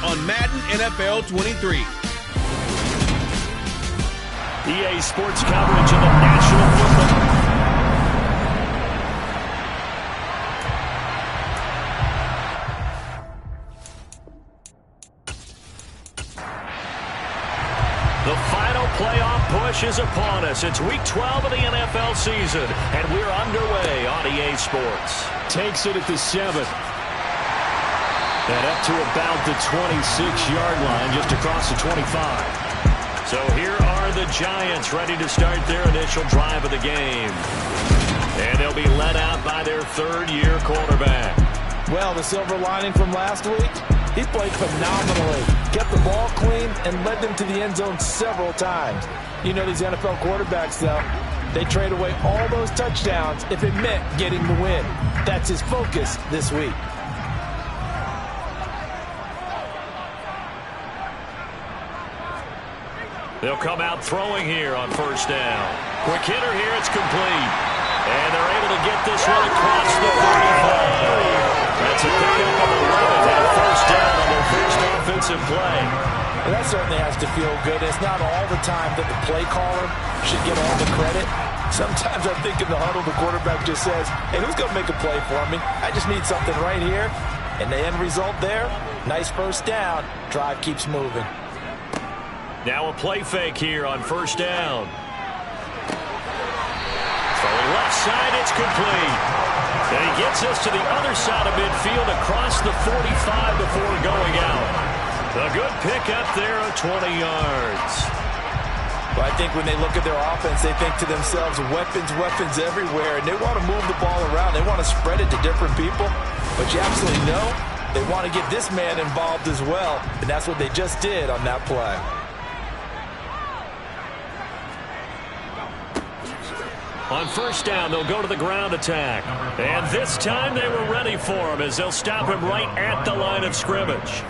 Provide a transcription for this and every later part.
on Madden NFL 23. EA Sports coverage of the National Football. The final playoff push is upon us. It's Week 12 of the NFL season, and we're underway on EA Sports. Takes it at the 7. And up to about the 26-yard line, just across the 25. So here are the Giants ready to start their initial drive of the game. And they'll be led out by their third-year quarterback. Well, the silver lining from last week, he played phenomenally. Kept the ball clean and led them to the end zone several times. You know these NFL quarterbacks, though, they trade away all those touchdowns if it meant getting the win. That's his focus this week. They'll come out throwing here on first down. Quick hitter here, it's complete. And they're able to get this one across the 35. That's a pickup of 11 and a first down on their first offensive play. Well, that certainly has to feel good. It's not all the time that the play caller should get all the credit. Sometimes I think in the huddle, the quarterback just says, hey, who's going to make a play for me? I just need something right here. And the end result there, nice first down. Drive keeps moving. Now a play fake here on first down. Throwing left side, it's complete. And he gets us to the other side of midfield across the 45 before going out. A good pickup there of 20 yards. Well, I think when they look at their offense, they think to themselves, weapons everywhere, and they want to move the ball around. They want to spread it to different people. But you absolutely know they want to get this man involved as well, and that's what they just did on that play. On first down, they'll go to the ground attack. And this time they were ready for him as they'll stop him right at the line of scrimmage.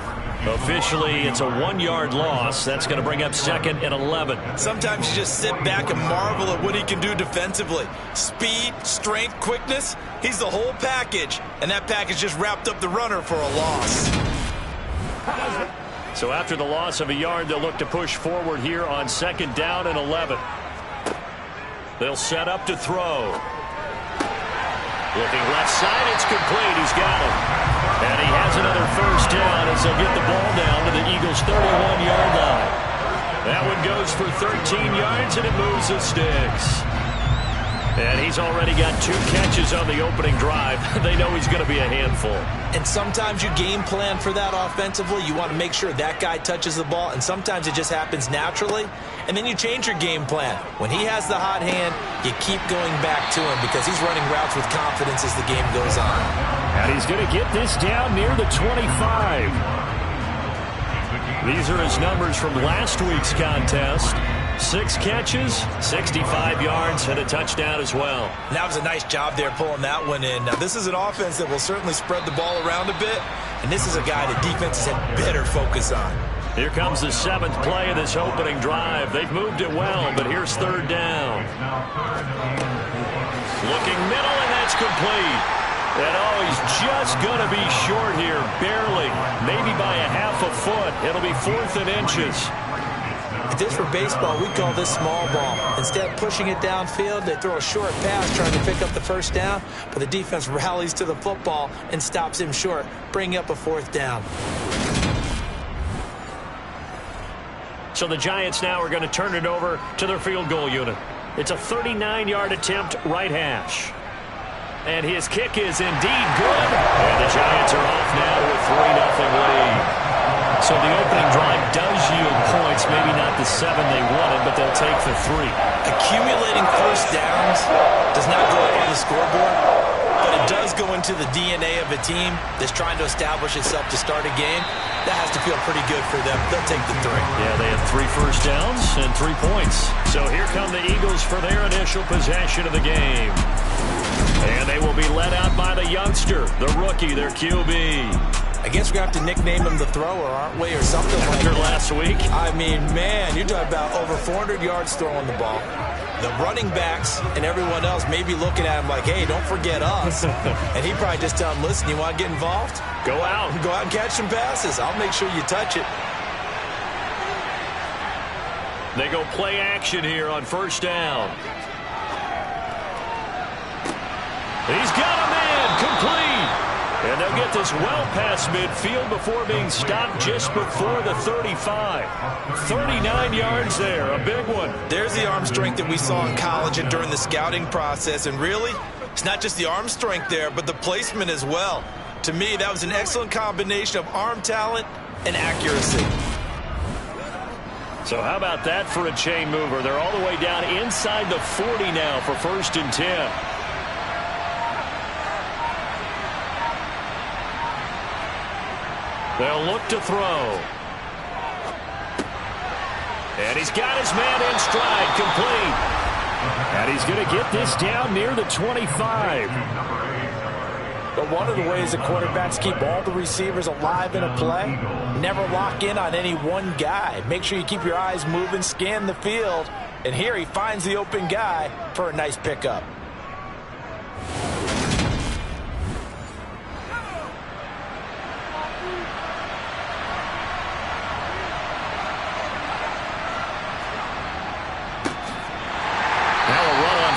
Officially, it's a 1-yard loss. That's going to bring up 2nd and 11. Sometimes you just sit back and marvel at what he can do defensively. Speed, strength, quickness, he's the whole package. And that package just wrapped up the runner for a loss. So after the loss of a yard, they'll look to push forward here on 2nd down and 11. They'll set up to throw. Looking left side, it's complete. He's got it. And he has another first down as they'll get the ball down to the Eagles' 31-yard line. That one goes for 13 yards, and it moves the sticks. And he's already got 2 catches on the opening drive. They know he's going to be a handful. And sometimes you game plan for that offensively. You want to make sure that guy touches the ball, and sometimes it just happens naturally. And then you change your game plan. When he has the hot hand, you keep going back to him because he's running routes with confidence as the game goes on. And he's going to get this down near the 25. These are his numbers from last week's contest. 6 catches, 65 yards, and a touchdown as well. And that was a nice job there pulling that one in. Now, this is an offense that will certainly spread the ball around a bit, and this is a guy that defenses have better focus on. Here comes the 7th play of this opening drive. They've moved it well, but here's 3rd down. Looking middle, and that's complete. And he's just going to be short here, barely, maybe by a half a foot. It'll be 4th and inches. If this were baseball, we'd call this small ball. Instead of pushing it downfield, they throw a short pass trying to pick up the first down, but the defense rallies to the football and stops him short, bringing up a 4th down. So the Giants now are going to turn it over to their field goal unit. It's a 39-yard attempt, right hash. And his kick is indeed good. And the Giants are off now with 3-0 lead. So the opening drive does yield points, maybe not the 7 they wanted, but they'll take the 3. Accumulating first downs does not go up on the scoreboard, but it does go into the DNA of a team that's trying to establish itself to start a game. That has to feel pretty good for them. They'll take the 3. Yeah, they have 3 first downs and 3 points. So here come the Eagles for their initial possession of the game. And they will be led out by the youngster, the rookie, their QB. I guess we're going to have to nickname him the thrower, aren't we, or something like that. After last week? I mean, man, you're talking about over 400 yards throwing the ball. The running backs and everyone else may be looking at him like, hey, don't forget us. And he probably just tell him, listen, you want to get involved? Go out. Go out and catch some passes. I'll make sure you touch it. They go play action here on first down. He's got a man complete. And they'll get this well past midfield before being stopped just before the 35. 39 yards there, a big one. There's the arm strength that we saw in college and during the scouting process. And really, it's not just the arm strength there, but the placement as well. To me, that was an excellent combination of arm talent and accuracy. So how about that for a chain mover? They're all the way down inside the 40 now for 1st and 10. They'll look to throw. And he's got his man in stride, complete. And he's going to get this down near the 25. But one of the ways the quarterbacks keep all the receivers alive in a play, never lock in on any one guy. Make sure you keep your eyes moving, scan the field. And here he finds the open guy for a nice pickup.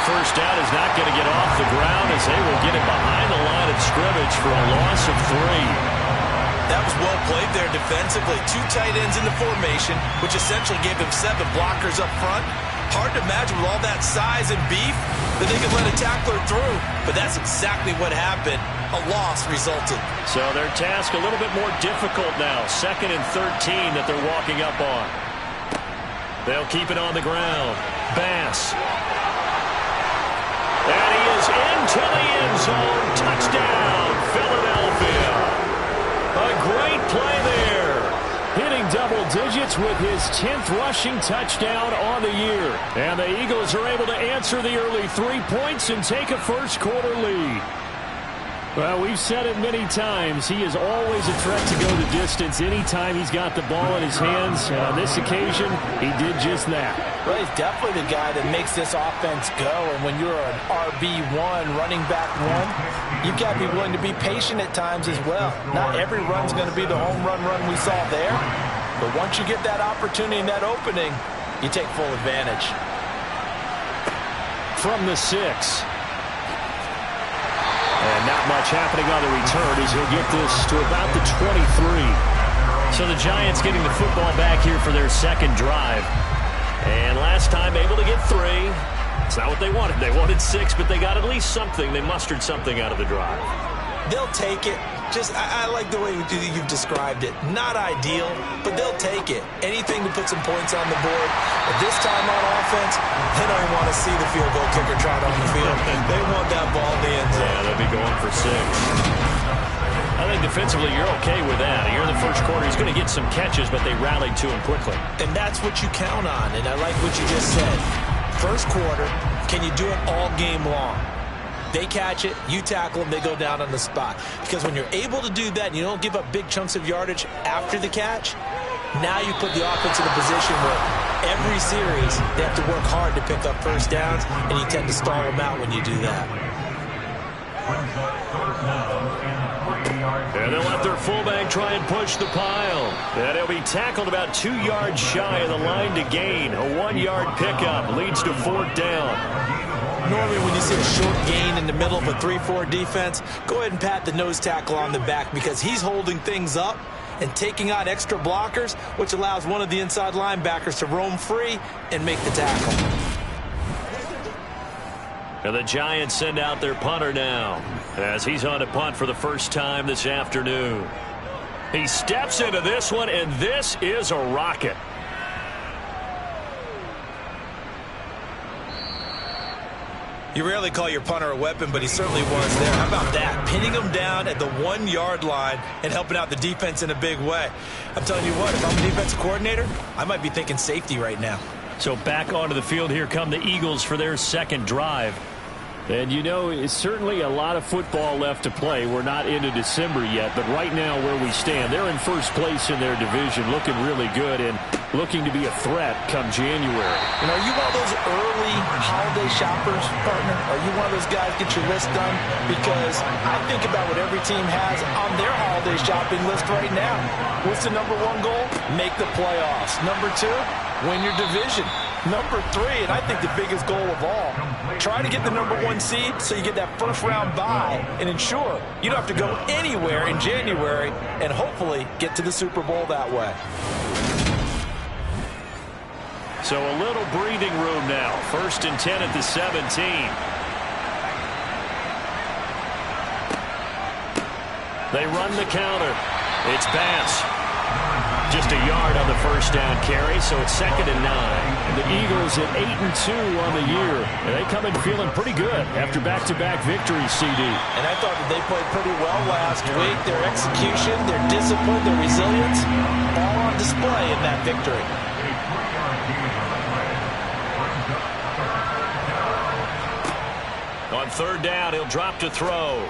First down is not going to get off the ground as they will get it behind the line of scrimmage for a loss of 3. That was well played there defensively. 2 tight ends in the formation, which essentially gave them 7 blockers up front. Hard to imagine with all that size and beef that they could let a tackler through. But that's exactly what happened. A loss resulted. So their task a little bit more difficult now. 2nd and 13 that they're walking up on. They'll keep it on the ground. Bass. And he is into the end zone. Touchdown, Philadelphia. A great play there. Hitting double digits with his 10th rushing touchdown on the year. And the Eagles are able to answer the early 3 points and take a first-quarter lead. Well, we've said it many times. He is always a threat to go the distance anytime he's got the ball in his hands. And on this occasion, he did just that. Well, he's definitely the guy that makes this offense go. And when you're an RB1, running back 1, you've got to be willing to be patient at times as well. Not every run's going to be the home run we saw there. But once you get that opportunity and that opening, you take full advantage. From the 6. And not much happening on the return as he'll get this to about the 23. So the Giants getting the football back here for their 2nd drive. And last time able to get 3. It's not what they wanted. They wanted 6, but they got at least something. They mustered something out of the drive. They'll take it. I like the way you've described it. Not ideal, but they'll take it. Anything to put some points on the board. But this time on offense, they don't even want to see the field goal kicker trot on the field. They want that ball in the end zone. Yeah, they'll be going for 6. I think defensively you're okay with that. Here in the first quarter, he's going to get some catches, but they rallied to him quickly. And that's what you count on, and I like what you just said. First quarter, can you do it all game long? They catch it, you tackle them, they go down on the spot. Because when you're able to do that and you don't give up big chunks of yardage after the catch, now you put the offense in a position where every series they have to work hard to pick up first downs, and you tend to stall them out when you do that. And they'll let their fullback try and push the pile. And he'll be tackled about 2 yards shy of the line to gain. A 1-yard pickup leads to 4th down. Normally when you see a short gain in the middle of a 3-4 defense, go ahead and pat the nose tackle on the back because he's holding things up and taking out extra blockers, which allows one of the inside linebackers to roam free and make the tackle. And the Giants send out their punter now as he's on to punt for the first time this afternoon. He steps into this one, and this is a rocket. You rarely call your punter a weapon, but he certainly was there. How about that? Pinning him down at the 1-yard line and helping out the defense in a big way. I'm telling you what, if I'm a defensive coordinator, I might be thinking safety right now. So back onto the field, here come the Eagles for their 2nd drive. And you know, it's certainly a lot of football left to play. We're not into December yet, but right now where we stand, they're in first place in their division, looking really good. And looking to be a threat come January. You know, are you one of those early holiday shoppers, partner? Are you one of those guys get your list done? Because I think about what every team has on their holiday shopping list right now. What's the number one goal? Make the playoffs. Number two, win your division. Number three, and I think the biggest goal of all, try to get the number one seed so you get that first round bye and ensure you don't have to go anywhere in January and hopefully get to the Super Bowl that way. So a little breathing room now. 1st and 10 at the 17. They run the counter. It's Bass. Just a yard on the first down carry, so it's 2nd and 9. The Eagles at 8-2 on the year, and they come in feeling pretty good after back-to-back victories, CD. And I thought that they played pretty well last week. Their execution, their discipline, their resilience, all on display in that victory. On 3rd down, he'll drop to throw.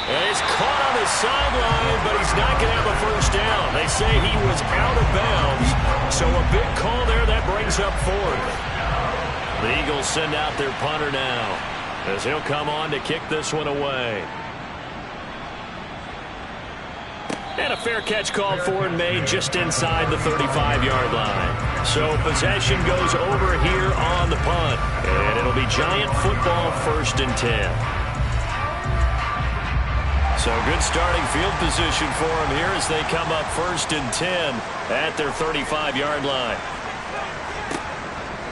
And he's caught on the sideline, but he's not going to have a first down. They say he was out of bounds, so a big call there that brings up 4th. The Eagles send out their punter now, as he'll come on to kick this one away. And a fair catch called for and made just inside the 35-yard line. So possession goes over here on the punt, and it'll be Giant football 1st and 10. So good starting field position for them here as they come up 1st and 10 at their 35-yard line.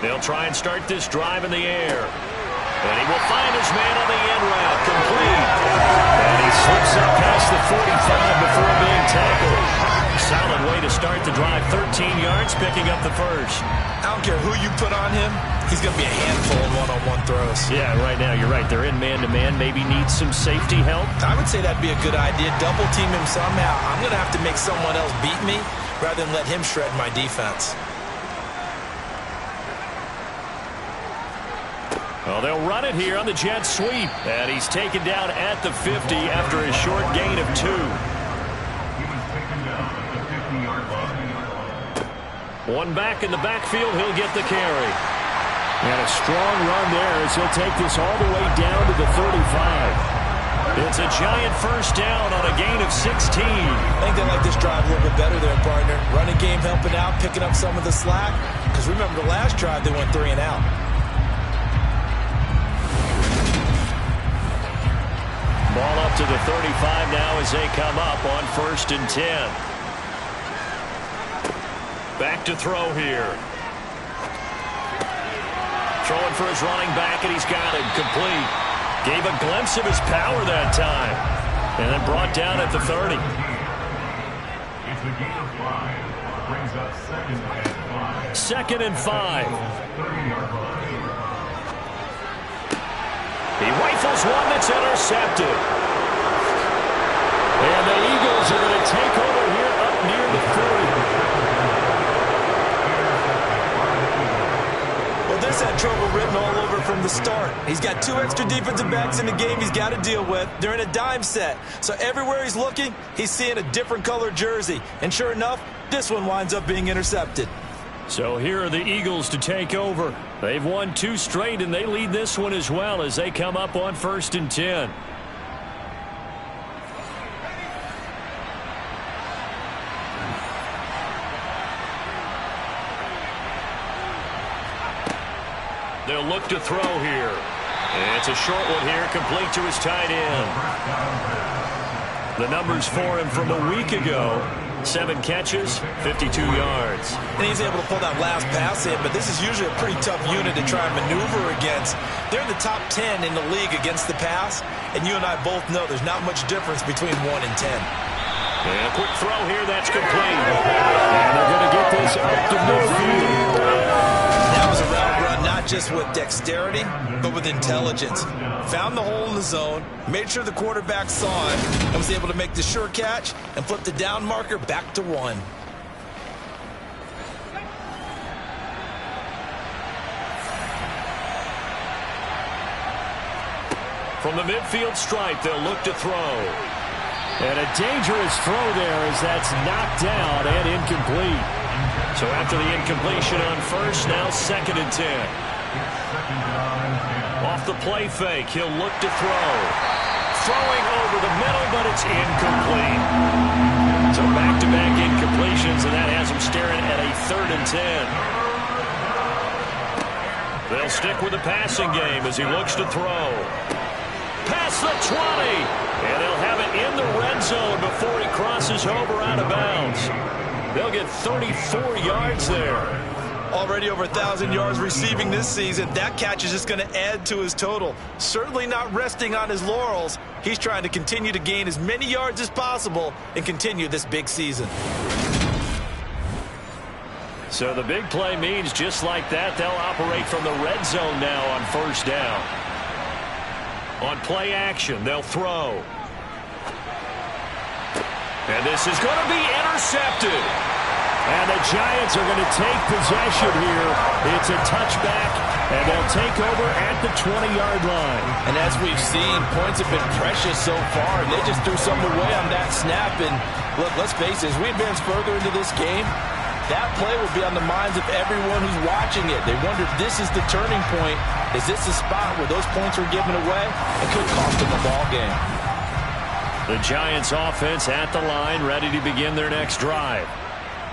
They'll try and start this drive in the air. And he will find his man on the end route, complete. And he slips up past the 45 before being tackled. Solid way to start the drive, 13 yards, picking up the first. I don't care who you put on him, he's going to be a handful of one-on-one throws. Yeah, right now, you're right. They're in man-to-man, maybe needs some safety help. I would say that'd be a good idea. Double team him somehow. I'm going to have to make someone else beat me rather than let him shred my defense. Well, they'll run it here on the jet sweep. And he's taken down at the 50 after a short gain of 2. One back in the backfield, he'll get the carry. And a strong run there as he'll take this all the way down to the 35. It's a Giant first down on a gain of 16. I think they like this drive a little bit better there, partner. Running game helping out, picking up some of the slack. Because remember, the last drive they went 3 and out. Ball up to the 35 now as they come up on 1st and 10. Back to throw here. Throwing for his running back, and he's got it complete. Gave a glimpse of his power that time. And then brought down at the 30. It's the gain of 5. Brings up 2nd and 5. 2nd and 5. He rifles one that's intercepted. And the Eagles are going to take over here up near the 40. Well, this had trouble written all over from the start. He's got 2 extra defensive backs in the game he's got to deal with. They're in a dime set. So everywhere he's looking, he's seeing a different color jersey. And sure enough, this one winds up being intercepted. So here are the Eagles to take over. They've won 2 straight, and they lead this one as well as they come up on 1st and 10. They'll look to throw here. And it's a short one here, complete to his tight end. The numbers for him from a week ago. 7 catches, 52 yards. And he's able to pull that last pass in, but this is usually a pretty tough unit to try and maneuver against. They're in the top 10 in the league against the pass, and you and I both know there's not much difference between 1 and 10. And a quick throw here, that's complete. And they're going to get this up to midfield. That was a route run not just with dexterity, but with intelligence. Found the hole in the zone, made sure the quarterback saw it, and was able to make the sure catch and flip the down marker back to 1. From the midfield stripe, they'll look to throw. And a dangerous throw there as that's knocked down and incomplete. So after the incompletion on first, now 2nd and 10. Off the play fake, he'll look to throw. Throwing over the middle, but it's incomplete. So back-to-back incompletions, and that has him staring at a 3rd and 10. They'll stick with the passing game as he looks to throw. Past the 20, and they'll have it in the red zone before he crosses over out of bounds. They'll get 34 yards there. Already over 1,000 yards receiving this season. That catch is just going to add to his total. Certainly not resting on his laurels. He's trying to continue to gain as many yards as possible and continue this big season. So the big play means just like that, they'll operate from the red zone now on first down. On play action, they'll throw. And this is going to be intercepted. And the Giants are going to take possession here. It's a touchback, and they'll take over at the 20-yard line. And as we've seen, points have been precious so far, and they just threw something away on that snap. And look, let's face it, as we advance further into this game, that play will be on the minds of everyone who's watching it. They wonder if this is the turning point. Is this the spot where those points were given away? It could cost them a ball game. The Giants offense at the line, ready to begin their next drive.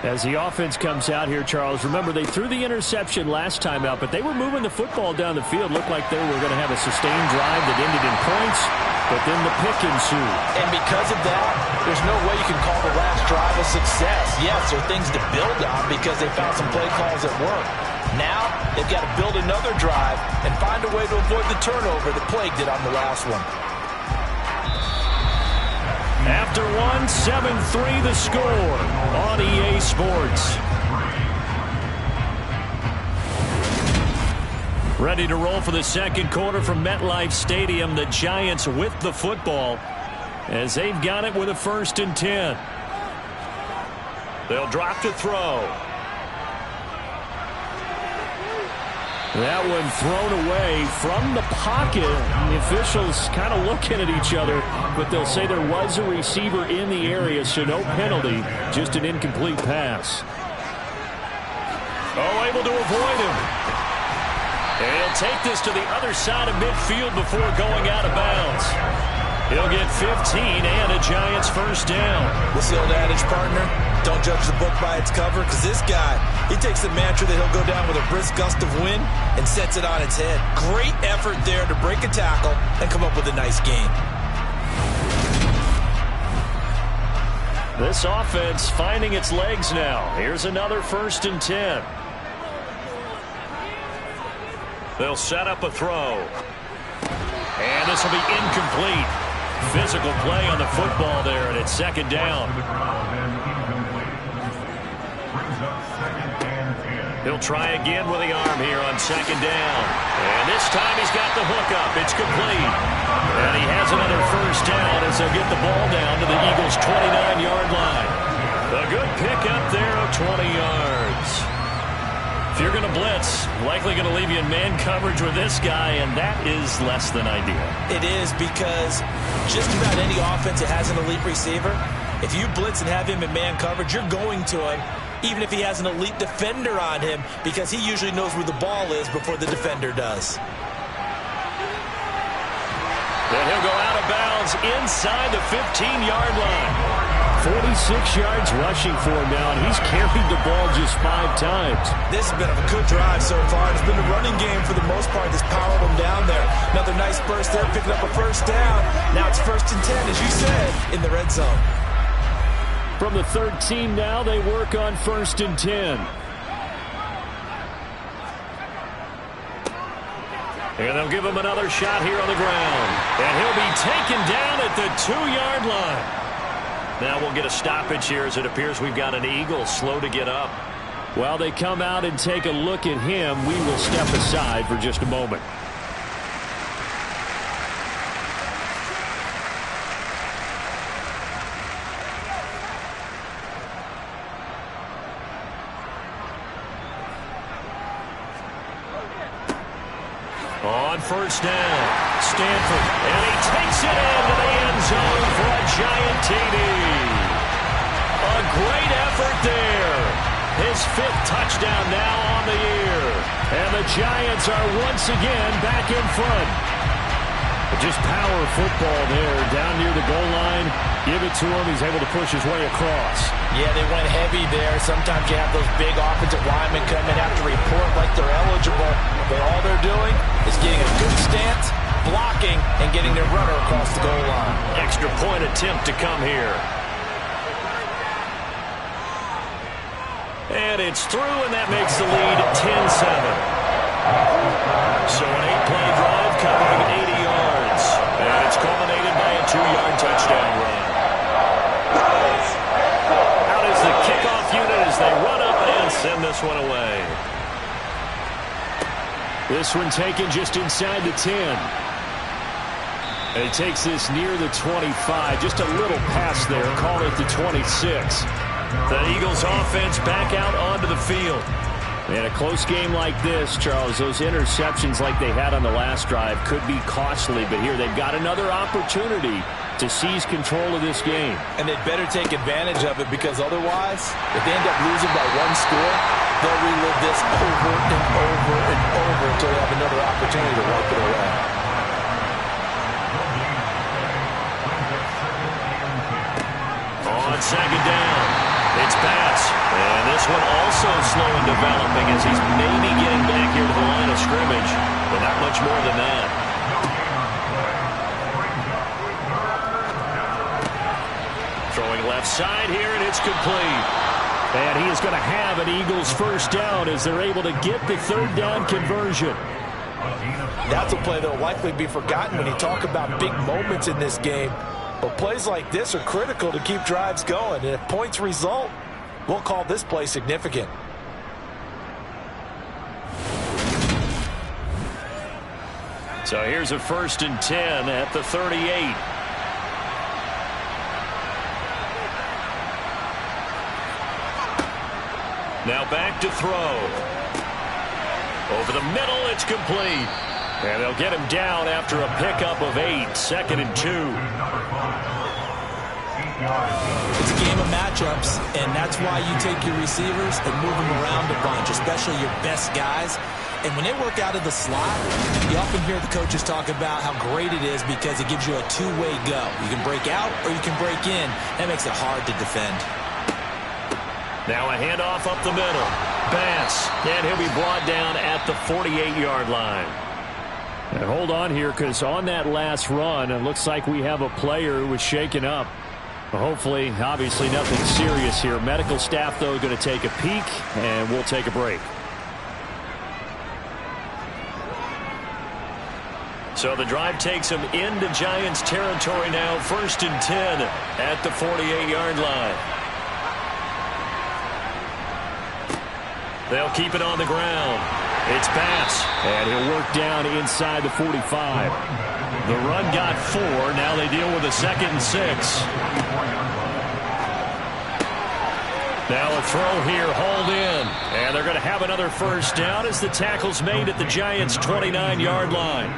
As the offense comes out here, Charles, remember they threw the interception last time out, but they were moving the football down the field. Looked like they were going to have a sustained drive that ended in points, but then the pick ensued. And because of that, there's no way you can call the last drive a success. Yes, there are things to build on because they found some play calls that work. Now, they've got to build another drive and find a way to avoid the turnover that plagued it on the last one. After one, 7-3 the score on EA Sports. Ready to roll for the second quarter from MetLife Stadium. The Giants with the football as they've got it with a 1st and 10. They'll drop to throw. That one thrown away from the pocket. The officials kind of looking at each other, but they'll say there was a receiver in the area, so no penalty, just an incomplete pass. Oh, able to avoid him. And he'll take this to the other side of midfield before going out of bounds. He'll get 15 and a Giants 1st down. What's the old adage, partner? Don't judge the book by its cover, because this guy, he takes the mantra that he'll go down with a brisk gust of wind and sets it on its head. Great effort there to break a tackle and come up with a nice gain. This offense finding its legs now. Here's another 1st and 10. They'll set up a throw. And this will be incomplete. Physical play on the football there, and it's 2nd down. He'll try again with the arm here on 2nd down. And this time he's got the hook up. It's complete. And he has another 1st down as they'll get the ball down to the Eagles' 29-yard line. A good pickup there of 20 yards. If you're going to blitz, likely going to leave you in man coverage with this guy, and that is less than ideal. It is, because just about any offense that has an elite receiver, if you blitz and have him in man coverage, you're going to him, even if he has an elite defender on him, because he usually knows where the ball is before the defender does. Then he'll go out of bounds inside the 15-yard line. 46 yards rushing for him now, and he's carried the ball just 5 times. This has been a good drive so far. It's been a running game for the most part that's powered him down there. Another nice burst there, picking up a 1st down. Now it's 1st and 10, as you said, in the red zone. From the 13 now, they work on 1st and 10. And they'll give him another shot here on the ground. And he'll be taken down at the 2-yard line. Now we'll get a stoppage here as it appears we've got an Eagle slow to get up. While they come out and take a look at him, we will step aside for just a moment. On first down, Stanford, and he takes it into the end zone for a giant TD. A great effort there. His 5th touchdown now on the year. And the Giants are once again back in front. Just power football there, down near the goal line. Give it to him. He's able to push his way across. Yeah, they went heavy there. Sometimes you have those big offensive linemen come in, have to report like they're eligible. But all they're doing is getting a good stance, blocking, and getting their runner across the goal line. Extra point attempt to come here. And it's through, and that makes the lead 10-7. So an 8-play drive covering 80 yards. And it's culminated by a 2-yard touchdown run. Out is the kickoff unit as they run up and send this one away. This one taken just inside the 10. And he takes this near the 25. Just a little pass there. Call it the 26. The Eagles offense back out onto the field. In a close game like this, Charles, those interceptions like they had on the last drive could be costly. But here they've got another opportunity to seize control of this game. And they'd better take advantage of it, because otherwise, if they end up losing by 1 score, they'll relive this over and over and over until they have another opportunity to wipe it away. On second down, it's Bass. And this one also slow in developing as he's maybe getting back here to the line of scrimmage, but not much more than that. Throwing left side here, and it's complete. And he is going to have an Eagles first down as they're able to get the 3rd down conversion. That's a play that will likely be forgotten when you talk about big moments in this game. But plays like this are critical to keep drives going. And if points result, we'll call this play significant. So here's a 1st and 10 at the 38. Now back to throw. Over the middle, it's complete. And they'll get him down after a pickup of 8, 2nd and 2. It's a game of matchups, and that's why you take your receivers and move them around a bunch, especially your best guys. And when they work out of the slot, you often hear the coaches talk about how great it is because it gives you a two-way go. You can break out or you can break in. That makes it hard to defend. Now a handoff up the middle. Bass, and he'll be brought down at the 48-yard line. And hold on here, because on that last run, it looks like we have a player who was shaken up. Hopefully, obviously nothing serious here. Medical staff, though, going to take a peek, and we'll take a break. So the drive takes him into Giants territory now. 1st and 10 at the 48-yard line. They'll keep it on the ground. It's Bass. And he'll work down inside the 45. The run got 4. Now they deal with a 2nd and 6. Now a throw here, hauled in. And they're going to have another first down as the tackle's made at the Giants' 29-yard line.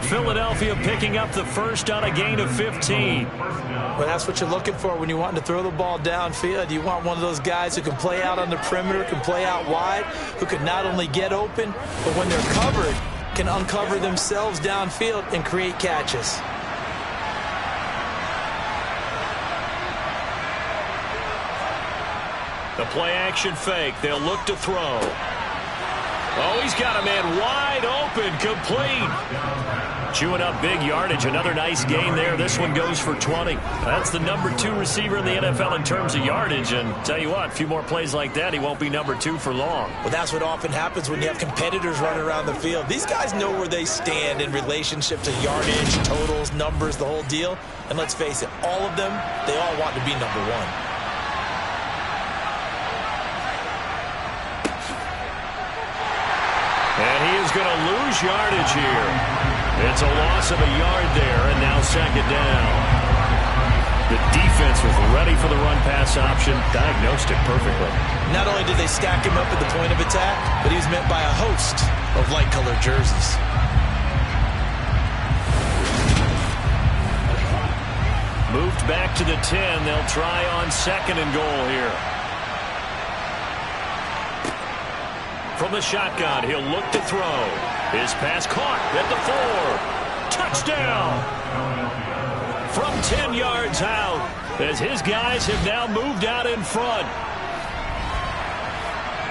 Philadelphia picking up the first on a gain of 15. Well, that's what you're looking for when you want to throw the ball downfield. You want one of those guys who can play out on the perimeter, can play out wide, who can not only get open, but when they're covered, can uncover themselves downfield and create catches. The play-action fake. They'll look to throw. Oh, he's got a man wide open, complete. Chewing up big yardage. Another nice gain there. This one goes for 20. That's the number 2 receiver in the NFL in terms of yardage. And tell you what, a few more plays like that, he won't be number 2 for long. Well, that's what often happens when you have competitors running around the field. These guys know where they stand in relationship to yardage, totals, numbers, the whole deal. And let's face it, all of them, they all want to be number 1. And he is going to lose yardage here. It's a loss of a yard there, and now 2nd down. The defense was ready for the run-pass option, diagnosed it perfectly. Not only did they stack him up at the point of attack, but he was met by a host of light-colored jerseys. Moved back to the 10. They'll try on 2nd and goal here. From the shotgun, he'll look to throw. His pass caught at the 4. Touchdown! From 10 yards out, as his guys have now moved out in front.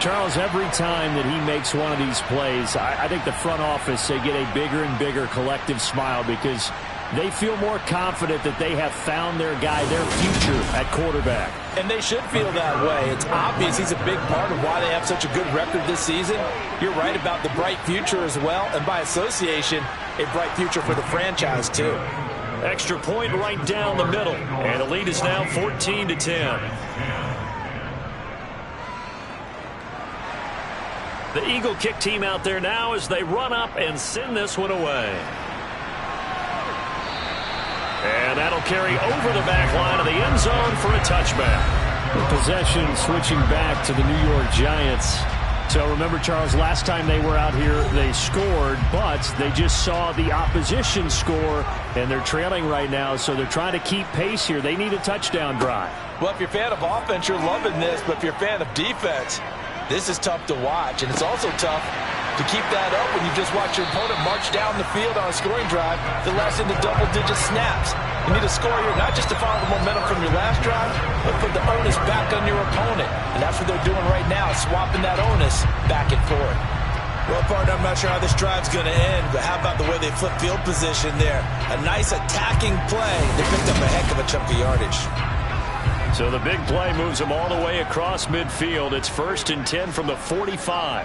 Charles, every time that he makes one of these plays, I think the front office, they get a bigger and bigger collective smile because they feel more confident that they have found their guy, their future at quarterback. And they should feel that way. It's obvious he's a big part of why they have such a good record this season. You're right about the bright future as well, and by association, a bright future for the franchise too. Extra point right down the middle, and the lead is now 14-10. The Eagle kick team out there now as they run up and send this one away. And that'll carry over the back line of the end zone for a touchback. Possession switching back to the New York Giants. So remember, Charles, last time they were out here, they scored, but they just saw the opposition score, and they're trailing right now, so they're trying to keep pace here. They need a touchdown drive. Well, if you're a fan of offense, you're loving this, but if you're a fan of defense, this is tough to watch, and it's also tough to keep that up when you just watch your opponent march down the field on a scoring drive that lasts into double-digit snaps. You need to score here not just to follow the momentum from your last drive, but put the onus back on your opponent. And that's what they're doing right now, swapping that onus back and forth. Well, partner, I'm not sure how this drive's going to end, but how about the way they flip field position there? A nice attacking play. They picked up a heck of a chunk of yardage. So the big play moves them all the way across midfield. It's 1st and 10 from the 45.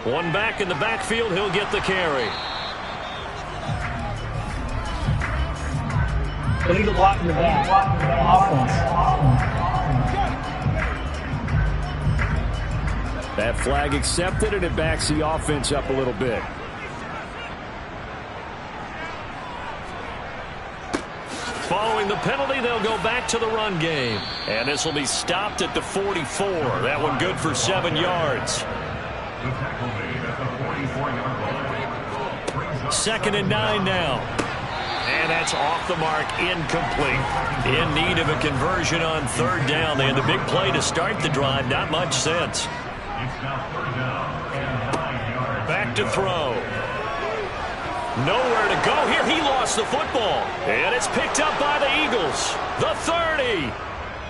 One back in the backfield. He'll get the carry. They need to block in the back. Offense. That flag accepted, and it backs the offense up a little bit. Following the penalty, they'll go back to the run game. And this will be stopped at the 44. That one good for 7 yards. The tackle made at the 44-yard line. 2nd and 9 now. And that's off the mark, incomplete. In need of a conversion on 3rd down. They had the big play to start the drive. Not much sense. It's now 3rd down and 9 yards. Back to throw. Nowhere to go here. He lost the football. And it's picked up by the Eagles. The 30.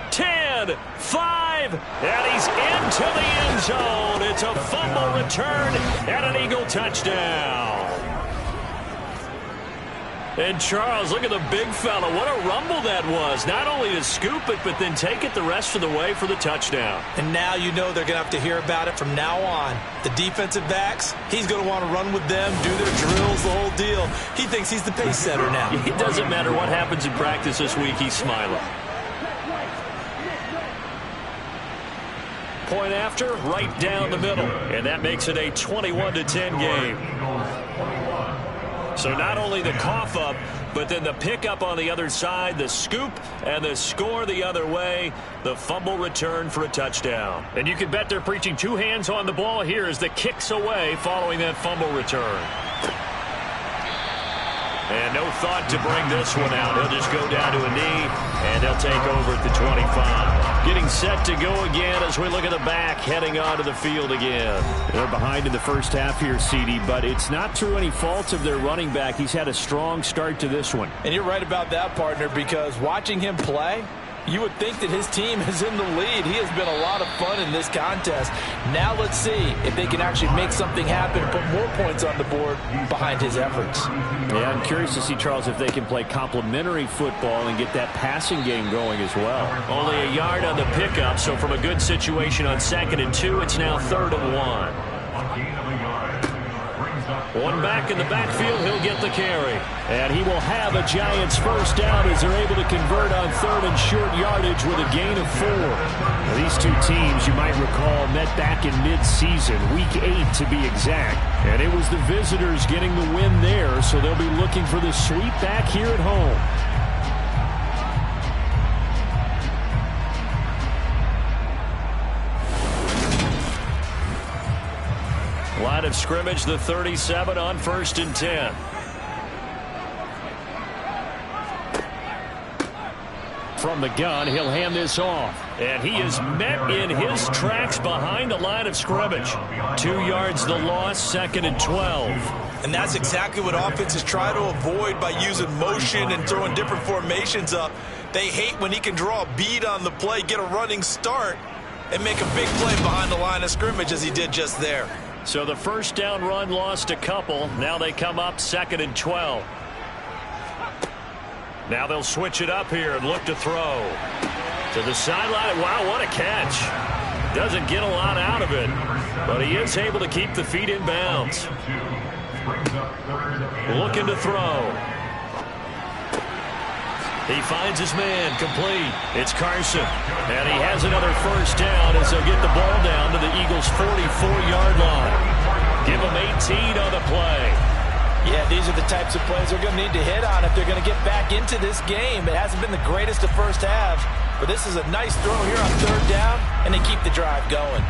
10, 5, and he's into the end zone. It's a fumble return and an Eagle touchdown. And Charles, look at the big fella. What a rumble that was. Not only to scoop it, but then take it the rest of the way for the touchdown. And now you know they're going to have to hear about it from now on. The defensive backs, he's going to want to run with them, do their drills, the whole deal. He thinks he's the pace setter now. It doesn't matter what happens in practice this week, he's smiling. Point after, right down the middle. And that makes it a 21-10 game. So not only the cough up, but then the pickup on the other side, the scoop, and the score the other way, the fumble return for a touchdown. And you can bet they're preaching 2 hands on the ball here as the kick's away following that fumble return. And no thought to bring this one out. He'll just go down to a knee, and they'll take over at the 25. Getting set to go again as we look at the back, heading onto the field again. They're behind in the first half here, CD, but it's not through any fault of their running back. He's had a strong start to this one. And you're right about that, partner, because watching him play, you would think that his team is in the lead. He has been a lot of fun in this contest. Now let's see if they can actually make something happen, put more points on the board behind his efforts. Yeah, I'm curious to see, Charles, if they can play complementary football and get that passing game going as well. Only a yard on the pickup, so from a good situation on 2nd and 2, it's now 3rd and 1. A gain of a yard. One back in the backfield, he'll get the carry. And he will have a Giants first down as they're able to convert on 3rd and short yardage with a gain of 4. Now, these two teams, you might recall, met back in mid-season, week 8 to be exact. And it was the visitors getting the win there, so they'll be looking for the sweep back here at home. Line of scrimmage, the 37 on 1st and 10. from the gun. He'll hand this off. And he is met in his tracks behind the line of scrimmage. 2 yards the loss, 2nd and 12. And that's exactly what offenses try to avoid by using motion and throwing different formations up. They hate when he can draw a bead on the play, get a running start, and make a big play behind the line of scrimmage as he did just there. So the first down run lost a couple. Now they come up 2nd and 12. Now they'll switch it up here and look to throw. To the sideline. Wow, what a catch. Doesn't get a lot out of it, but he is able to keep the feet in bounds. Looking to throw. He finds his man, complete. It's Carson. And he has another first down as they'll get the ball down to the Eagles' 44-yard line. Give them 18 on the play. Yeah, these are the types of plays they're going to need to hit on if they're going to get back into this game. It hasn't been the greatest of first halves, but this is a nice throw here on 3rd down, and they keep the drive going.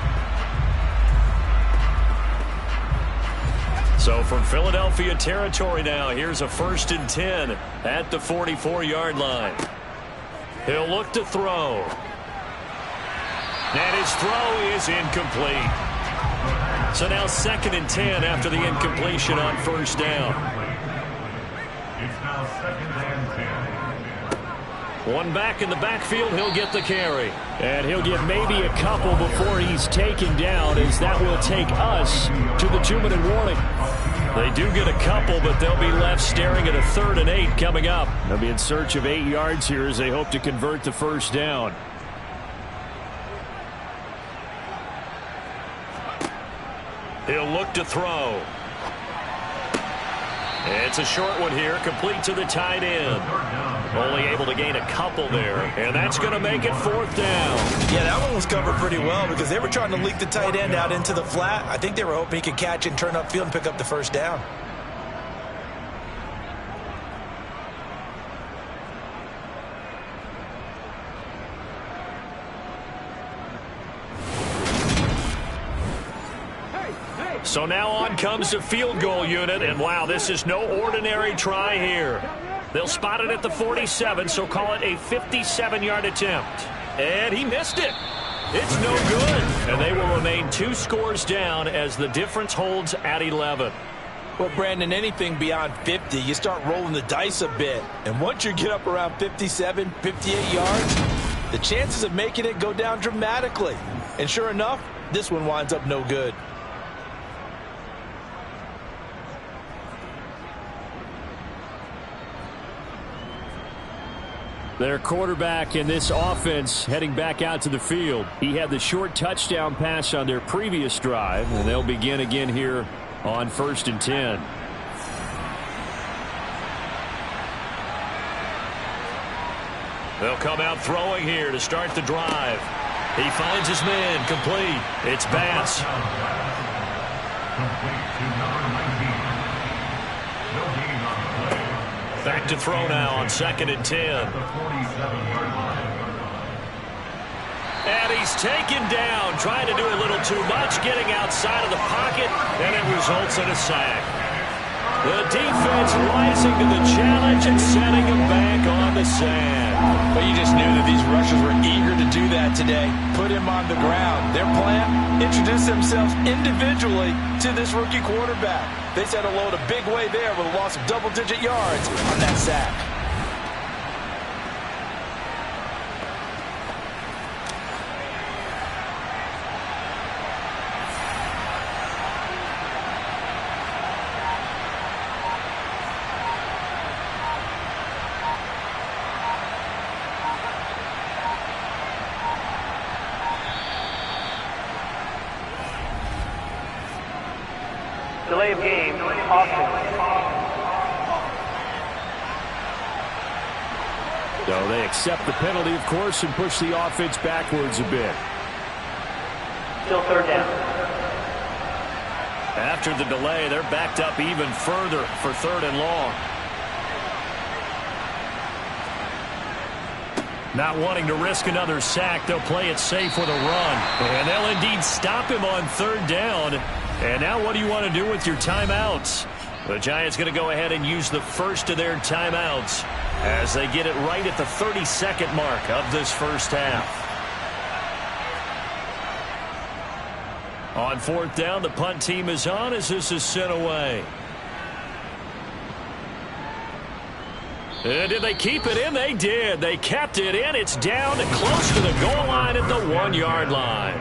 So from Philadelphia territory now, here's a 1st and 10 at the 44-yard line. He'll look to throw. And his throw is incomplete. So now 2nd and 10 after the incompletion on 1st down. It's now 2nd and 10. One back in the backfield, he'll get the carry. And he'll get maybe a couple before he's taken down, as that will take us to the 2-minute warning. They do get a couple, but they'll be left staring at a 3rd and 8 coming up. They'll be in search of 8 yards here as they hope to convert the first down. He'll look to throw. It's a short one here, complete to the tight end. Only able to gain a couple there, and that's going to make it 4th down. Yeah, that one was covered pretty well because they were trying to leak the tight end out into the flat. I think they were hoping he could catch and turn upfield and pick up the first down. So now on comes the field goal unit, and wow, this is no ordinary try here. They'll spot it at the 47, so call it a 57-yard attempt. And he missed it. It's no good. And they will remain 2 scores down as the difference holds at 11. Well, Brandon, anything beyond 50, you start rolling the dice a bit. And once you get up around 57, 58 yards, the chances of making it go down dramatically. And sure enough, this one winds up no good. Their quarterback in this offense heading back out to the field. He had the short touchdown pass on their previous drive, and they'll begin again here on 1st and 10. They'll come out throwing here to start the drive. He finds his man, complete. It's Bass. Complete to number 19. No gain on the play. Back to throw now on 2nd and 10. The 47-yard line. And he's taken down, trying to do a little too much, getting outside of the pocket, and it results in a sack. The defense rising to the challenge and setting him back on the sand. But you just knew that these rushers were eager to do that today. Put him on the ground. Their plan, introduce themselves individually to this rookie quarterback. They set a load a big way there with a loss of double-digit yards on that sack. Delay of game, offense. So they accept the penalty, of course, and push the offense backwards a bit. Still 3rd down. After the delay, they're backed up even further for 3rd and long. Not wanting to risk another sack, they'll play it safe with a run. And they'll indeed stop him on 3rd down. And now what do you want to do with your timeouts? The Giants going to go ahead and use the first of their timeouts as they get it right at the 32nd mark of this first half. On fourth down, the punt team is on as this is sent away. And did they keep it in? They did. They kept it in. It's down close to the goal line at the 1-yard line.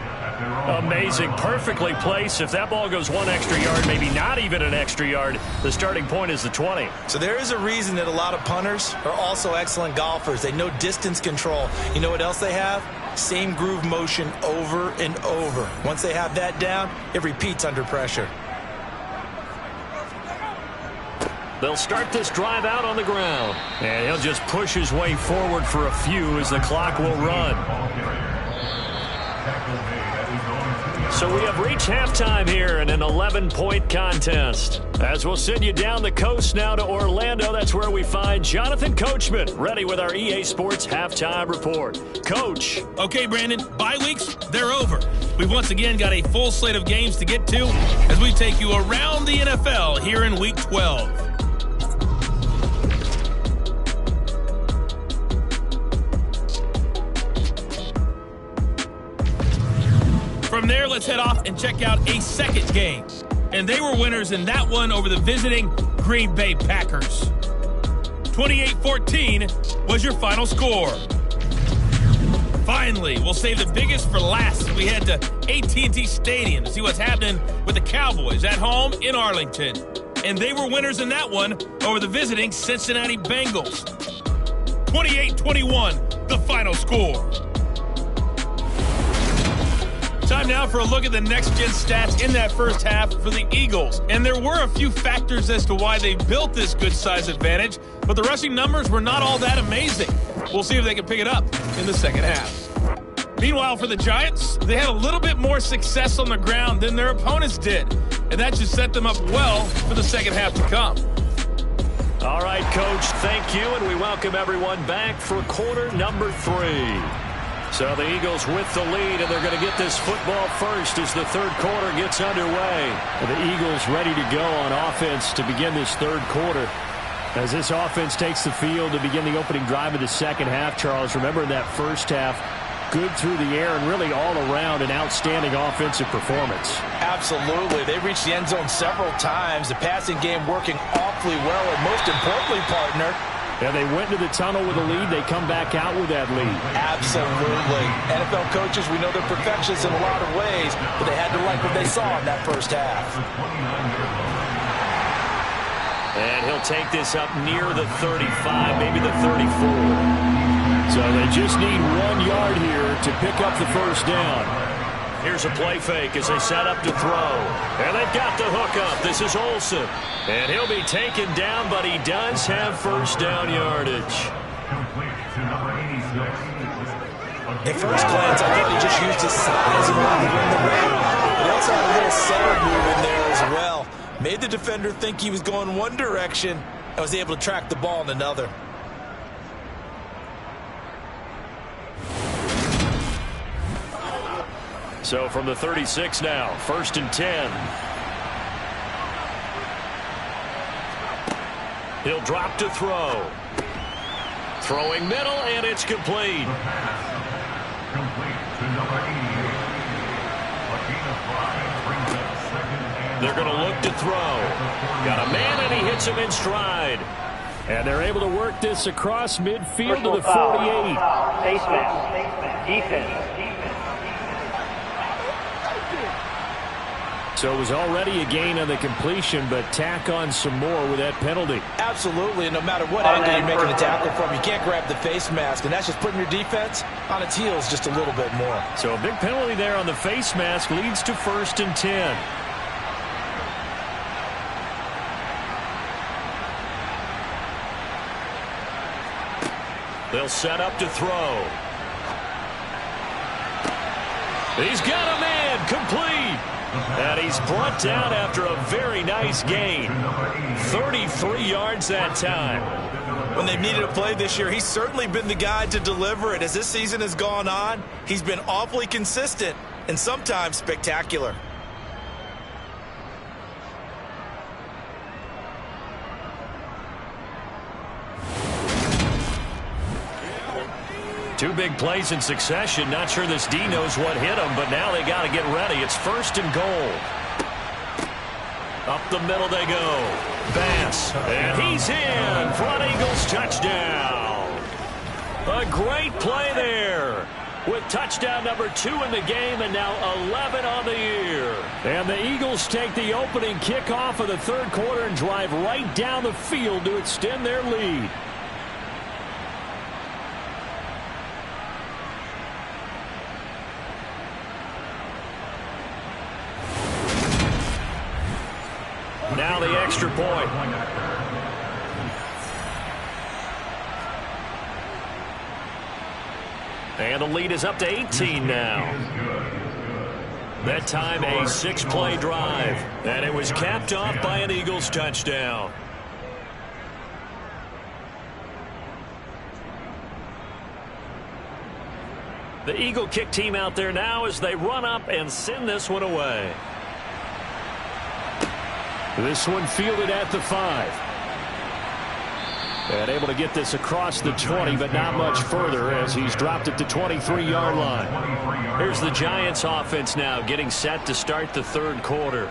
Amazing. Perfectly placed. If that ball goes one extra yard, maybe not even an extra yard, the starting point is the 20. So there is a reason that a lot of punters are also excellent golfers. They know distance control. You know what else they have? Same groove motion over and over. Once they have that down, it repeats under pressure. They'll start this drive out on the ground. And he'll just push his way forward for a few as the clock will run. So we have reached halftime here in an 11-point contest. As we'll send you down the coast now to Orlando, that's where we find Jonathan Coachman, ready with our EA Sports Halftime Report. Coach. Okay, Brandon, bye weeks, they're over. We've once again got a full slate of games to get to as we take you around the NFL here in Week 12. From there, let's head off and check out a second game. And they were winners in that one over the visiting Green Bay Packers. 28-14 was your final score. Finally, we'll save the biggest for last as we head to AT&T Stadium to see what's happening with the Cowboys at home in Arlington. And they were winners in that one over the visiting Cincinnati Bengals. 28-21, the final score. Time now for a look at the next-gen stats in that first half for the Eagles. And there were a few factors as to why they built this good size advantage, but the rushing numbers were not all that amazing. We'll see if they can pick it up in the second half. Meanwhile, for the Giants, they had a little bit more success on the ground than their opponents did, and that just set them up well for the second half to come. All right, Coach, thank you, and we welcome everyone back for quarter number 3. So the Eagles with the lead, and they're going to get this football first as the third quarter gets underway. The Eagles ready to go on offense to begin this third quarter. As this offense takes the field to begin the opening drive of the second half, Charles, remember in that first half, good through the air and really all around an outstanding offensive performance. Absolutely. They reached the end zone several times. The passing game working awfully well, and most importantly, partner, and they went to the tunnel with a lead. They come back out with that lead. Absolutely. NFL coaches, we know they're perfectionists in a lot of ways, but they had to like what they saw in that first half. And he'll take this up near the 35, maybe the 34. So they just need 1 yard here to pick up the first down. Here's a play fake as they set up to throw. And they've got the hook up. This is Olsen. And he'll be taken down, but he does have first down yardage. At first glance, I thought he just used his size and wanted to win the race. He also had a little center move in there as well. Made the defender think he was going one direction and was able to track the ball in another. So from the 36 now, 1st and 10. He'll drop to throw. Throwing middle, and it's complete. They're going to look to throw. Got a man, and he hits him in stride. And they're able to work this across midfield to the 48. Face mask. Defense. So it was already a gain on the completion, but tack on some more with that penalty. Absolutely, and no matter what angle you're making a tackle from, you can't grab the face mask, and that's just putting your defense on its heels just a little bit more. So a big penalty there on the face mask leads to 1st and 10. They'll set up to throw. He's got a man, complete. And he's brought down after a very nice gain. 33 yards that time. When they've needed a play this year, he's certainly been the guy to deliver it. As this season has gone on, he's been awfully consistent and sometimes spectacular. Two big plays in succession. Not sure this D knows what hit him, but now they got to get ready. It's 1st and goal. Up the middle they go. Bass, and he's in. Flood Eagles touchdown. A great play there. With touchdown number 2 in the game and now 11 on the year. And the Eagles take the opening kickoff of the 3rd quarter and drive right down the field to extend their lead. Now the extra point. And the lead is up to 18 now. That time a 6-play drive. And it was capped off by an Eagles touchdown. The Eagle kick team out there now as they run up and send this one away. This one fielded at the 5. And able to get this across the 20, but not much further as he's dropped it to 23-yard line. Here's the Giants offense now getting set to start the 3rd quarter.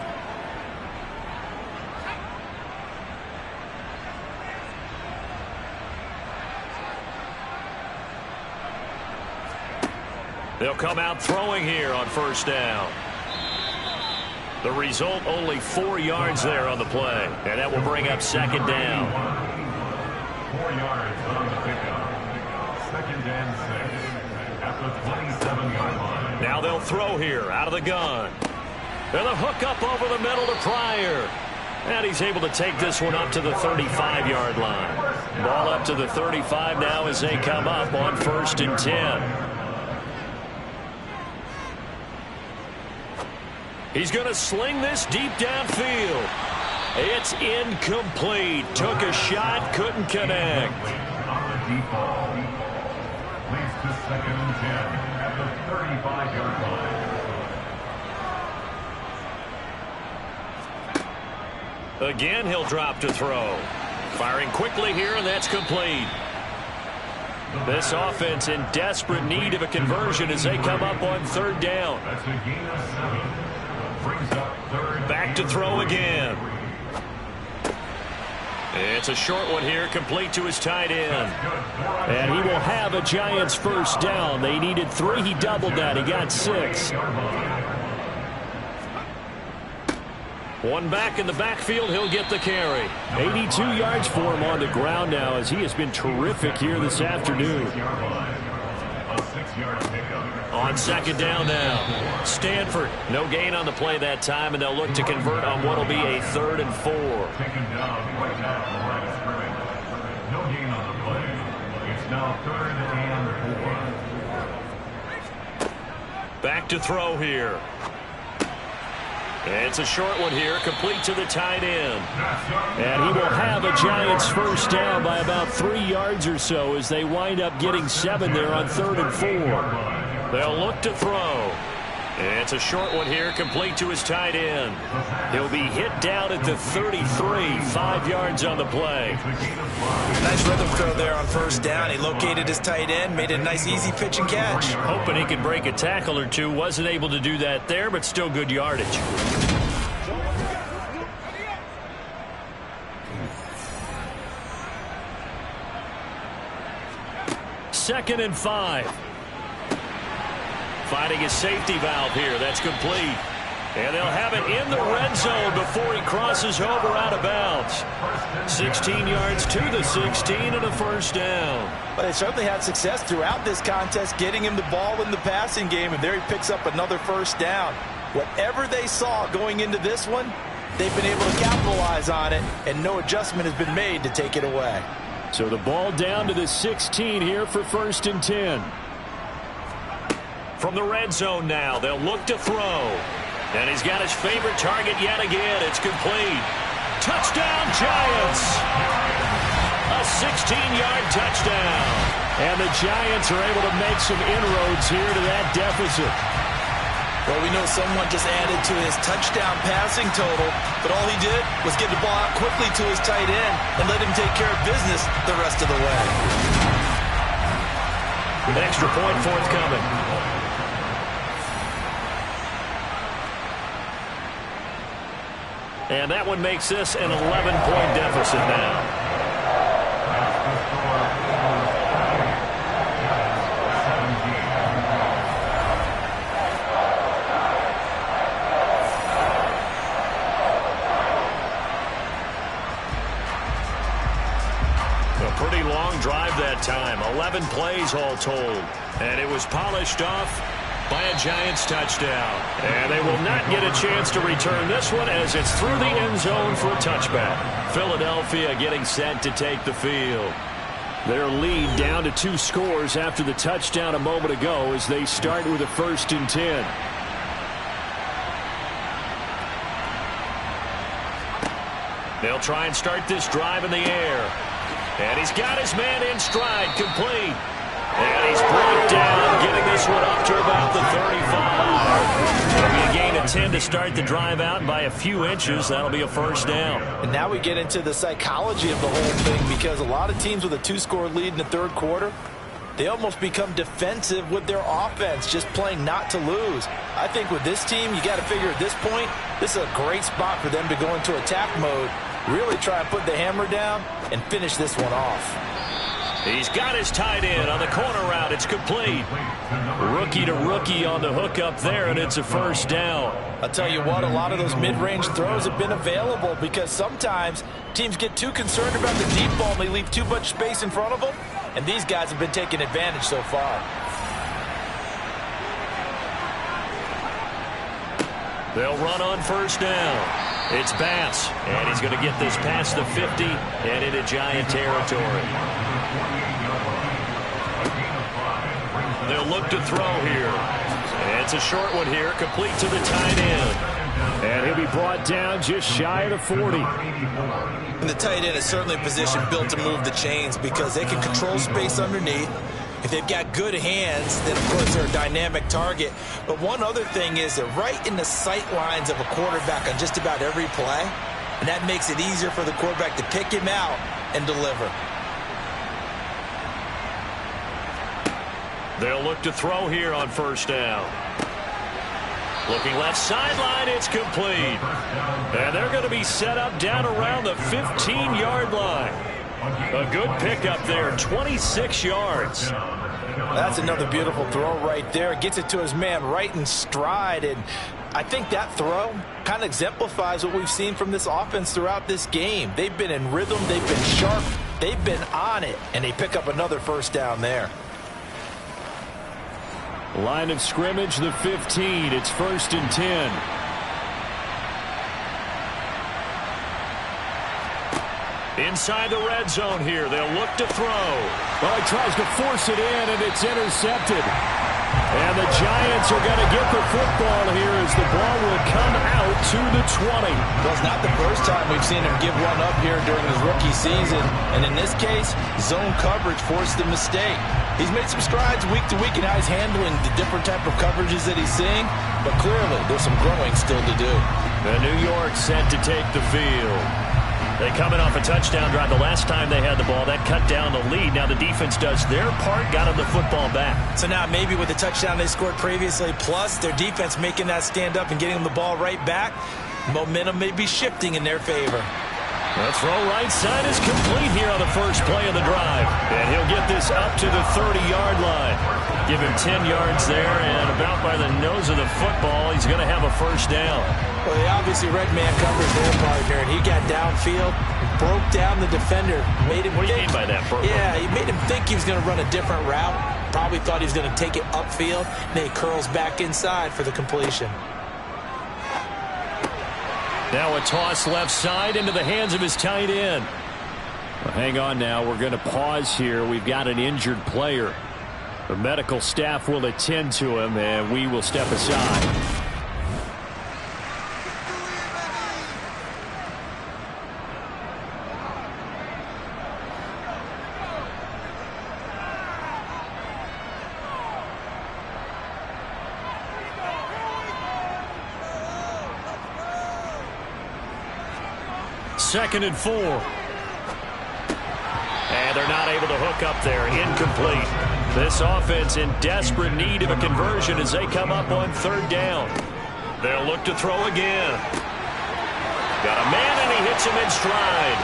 They'll come out throwing here on 1st down. The result, only 4 yards there on the play. And that will bring up 2nd down. 4 yards on the pickup. 2nd and 6 at the 27-yard line. Now they'll throw here out of the gun. And the hook up over the middle to Pryor. And he's able to take this one up to the 35-yard line. Ball up to the 35 now as they come up on 1st and 10. He's going to sling this deep downfield. It's incomplete. Took a shot, couldn't connect. On the deep ball. Leads to 2nd and 10 at the 35-yard line. Again, he'll drop to throw. Firing quickly here, and that's complete. This offense in desperate need of a conversion as they come up on 3rd down. That's a gain of 7. Brings up 3rd. Back to throw again. It's a short one here, complete to his tight end. And he will have a Giants 1st down. They needed 3. He doubled that. He got 6. One back in the backfield. He'll get the carry. 82 yards for him on the ground now as he has been terrific here this afternoon. A 6-yard pickup. On 2nd down now. Stanford, no gain on the play that time, and they'll look to convert on what will be a 3rd and 4. Taken down right at the line of scrimmage. No gain on the play. It's now 3rd and 4. Back to throw here. It's a short one here, complete to the tight end. And he will have a Giants 1st down by about 3 yards or so as they wind up getting 7 there on 3rd and 4. They'll look to throw. It's a short one here, complete to his tight end. He'll be hit down at the 33, 5 yards on the play. Nice rhythm throw there on 1st down. He located his tight end, made a nice easy pitch and catch. Hoping he could break a tackle or two. Wasn't able to do that there, but still good yardage. Second and 5. Finding his safety valve here. That's complete. And they'll have it in the red zone before he crosses over out of bounds. 16 yards to the 16 and a 1st down. But they certainly had success throughout this contest getting him the ball in the passing game, and there he picks up another 1st down. Whatever they saw going into this one, they've been able to capitalize on it, and no adjustment has been made to take it away. So the ball down to the 16 here for 1st and 10. From the red zone now, they'll look to throw. And he's got his favorite target yet again. It's complete. Touchdown, Giants! A 16-yard touchdown. And the Giants are able to make some inroads here to that deficit. Well, we know someone just added to his touchdown passing total, but all he did was get the ball out quickly to his tight end and let him take care of business the rest of the way. An extra point forthcoming. And that one makes this an 11-point deficit now. Pretty long drive that time. 11 plays all told. And it was polished off by a Giants touchdown. And they will not get a chance to return this one as it's through the end zone for a touchback. Philadelphia getting set to take the field. Their lead down to 2 scores after the touchdown a moment ago as they start with a 1st and 10. They'll try and start this drive in the air. And he's got his man in stride, complete. And he's brought down, getting this one up to about the 35. It'll be a gain of 10 to start the drive out by a few inches. That'll be a 1st down. And now we get into the psychology of the whole thing, because a lot of teams with a 2-score lead in the 3rd quarter, they almost become defensive with their offense, just playing not to lose. I think with this team, you got to figure at this point, this is a great spot for them to go into attack mode, really try and put the hammer down and finish this one off. He's got his tight end on the corner route. It's complete. Rookie to rookie on the hook up there, and it's a 1st down. I'll tell you what, a lot of those mid-range throws have been available because sometimes teams get too concerned about the deep ball and they leave too much space in front of them, and these guys have been taking advantage so far. They'll run on 1st down. It's Bass, and he's going to get this past the 50 and into Giant territory. They'll look to throw here. And it's a short one here, complete to the tight end. And he'll be brought down just shy of the 40. And the tight end is certainly a position built to move the chains because they can control space underneath. If they've got good hands, then, of course, they're a dynamic target. But one other thing is they're right in the sight lines of a quarterback on just about every play, and that makes it easier for the quarterback to pick him out and deliver. They'll look to throw here on 1st down. Looking left sideline, it's complete. And they're going to be set up down around the 15-yard line. A good pickup there, 26 yards. That's another beautiful throw right there. Gets it to his man right in stride. And I think that throw kind of exemplifies what we've seen from this offense throughout this game. They've been in rhythm. They've been sharp. They've been on it. And they pick up another 1st down there. Line of scrimmage, the 15. It's 1st and 10. Inside the red zone here. They'll look to throw. Well, he tries to force it in, and it's intercepted. And the Giants are going to get the football here as the ball will come out to the 20. Well, it's not the first time we've seen him give one up here during his rookie season. And in this case, zone coverage forced the mistake. He's made some strides week to week in how he's handling the different type of coverages that he's seeing. But clearly, there's some growing still to do. The New York set to take the field. They coming off a touchdown drive the last time they had the ball. That cut down the lead. Now the defense does their part, got them the football back. So now maybe with the touchdown they scored previously, plus their defense making that stand up and getting them the ball right back, momentum may be shifting in their favor. The throw right side is complete here on the first play of the drive. And he'll get this up to the 30-yard line. Give him 10 yards there, and about by the nose of the football, he's going to have a 1st down. Well, they obviously red man covered their partner, and he got downfield, broke down the defender. Made him what do you mean by that? Yeah, he made him think he was going to run a different route. Probably thought he was going to take it upfield. Then he curls back inside for the completion. Now a toss left side into the hands of his tight end. Well, hang on now. We're going to pause here. We've got an injured player. The medical staff will attend to him, and we will step aside. Second and 4. And they're not able to hook up there. Incomplete. This offense in desperate need of a conversion as they come up on third down. They'll look to throw again. Got a man, and he hits him in stride.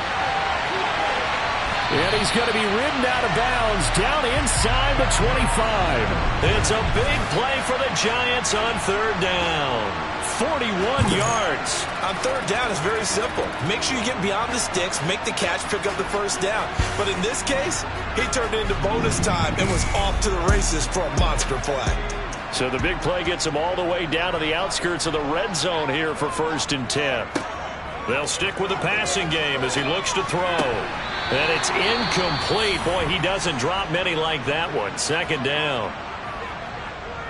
And he's going to be ridden out of bounds down inside the 25. It's a big play for the Giants on third down. 41 yards. On third down, it's very simple. Make sure you get beyond the sticks, make the catch, pick up the first down. But in this case, he turned it into bonus time and was off to the races for a monster play. So the big play gets him all the way down to the outskirts of the red zone here for 1st and 10. They'll stick with the passing game as he looks to throw. And it's incomplete. Boy, he doesn't drop many like that one. 2nd down.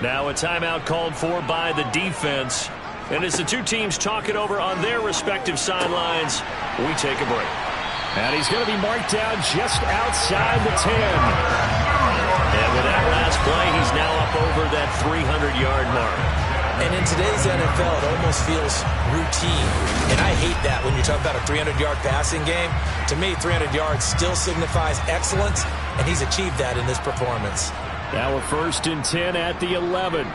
Now a timeout called for by the defense. And as the two teams talk it over on their respective sidelines, we take a break. And he's going to be marked down just outside the 10. And with that last play, he's now up over that 300-yard mark. And in today's NFL, it almost feels routine. And I hate that when you talk about a 300-yard passing game. To me, 300 yards still signifies excellence, and he's achieved that in this performance. Now we're 1st and 10 at the 11.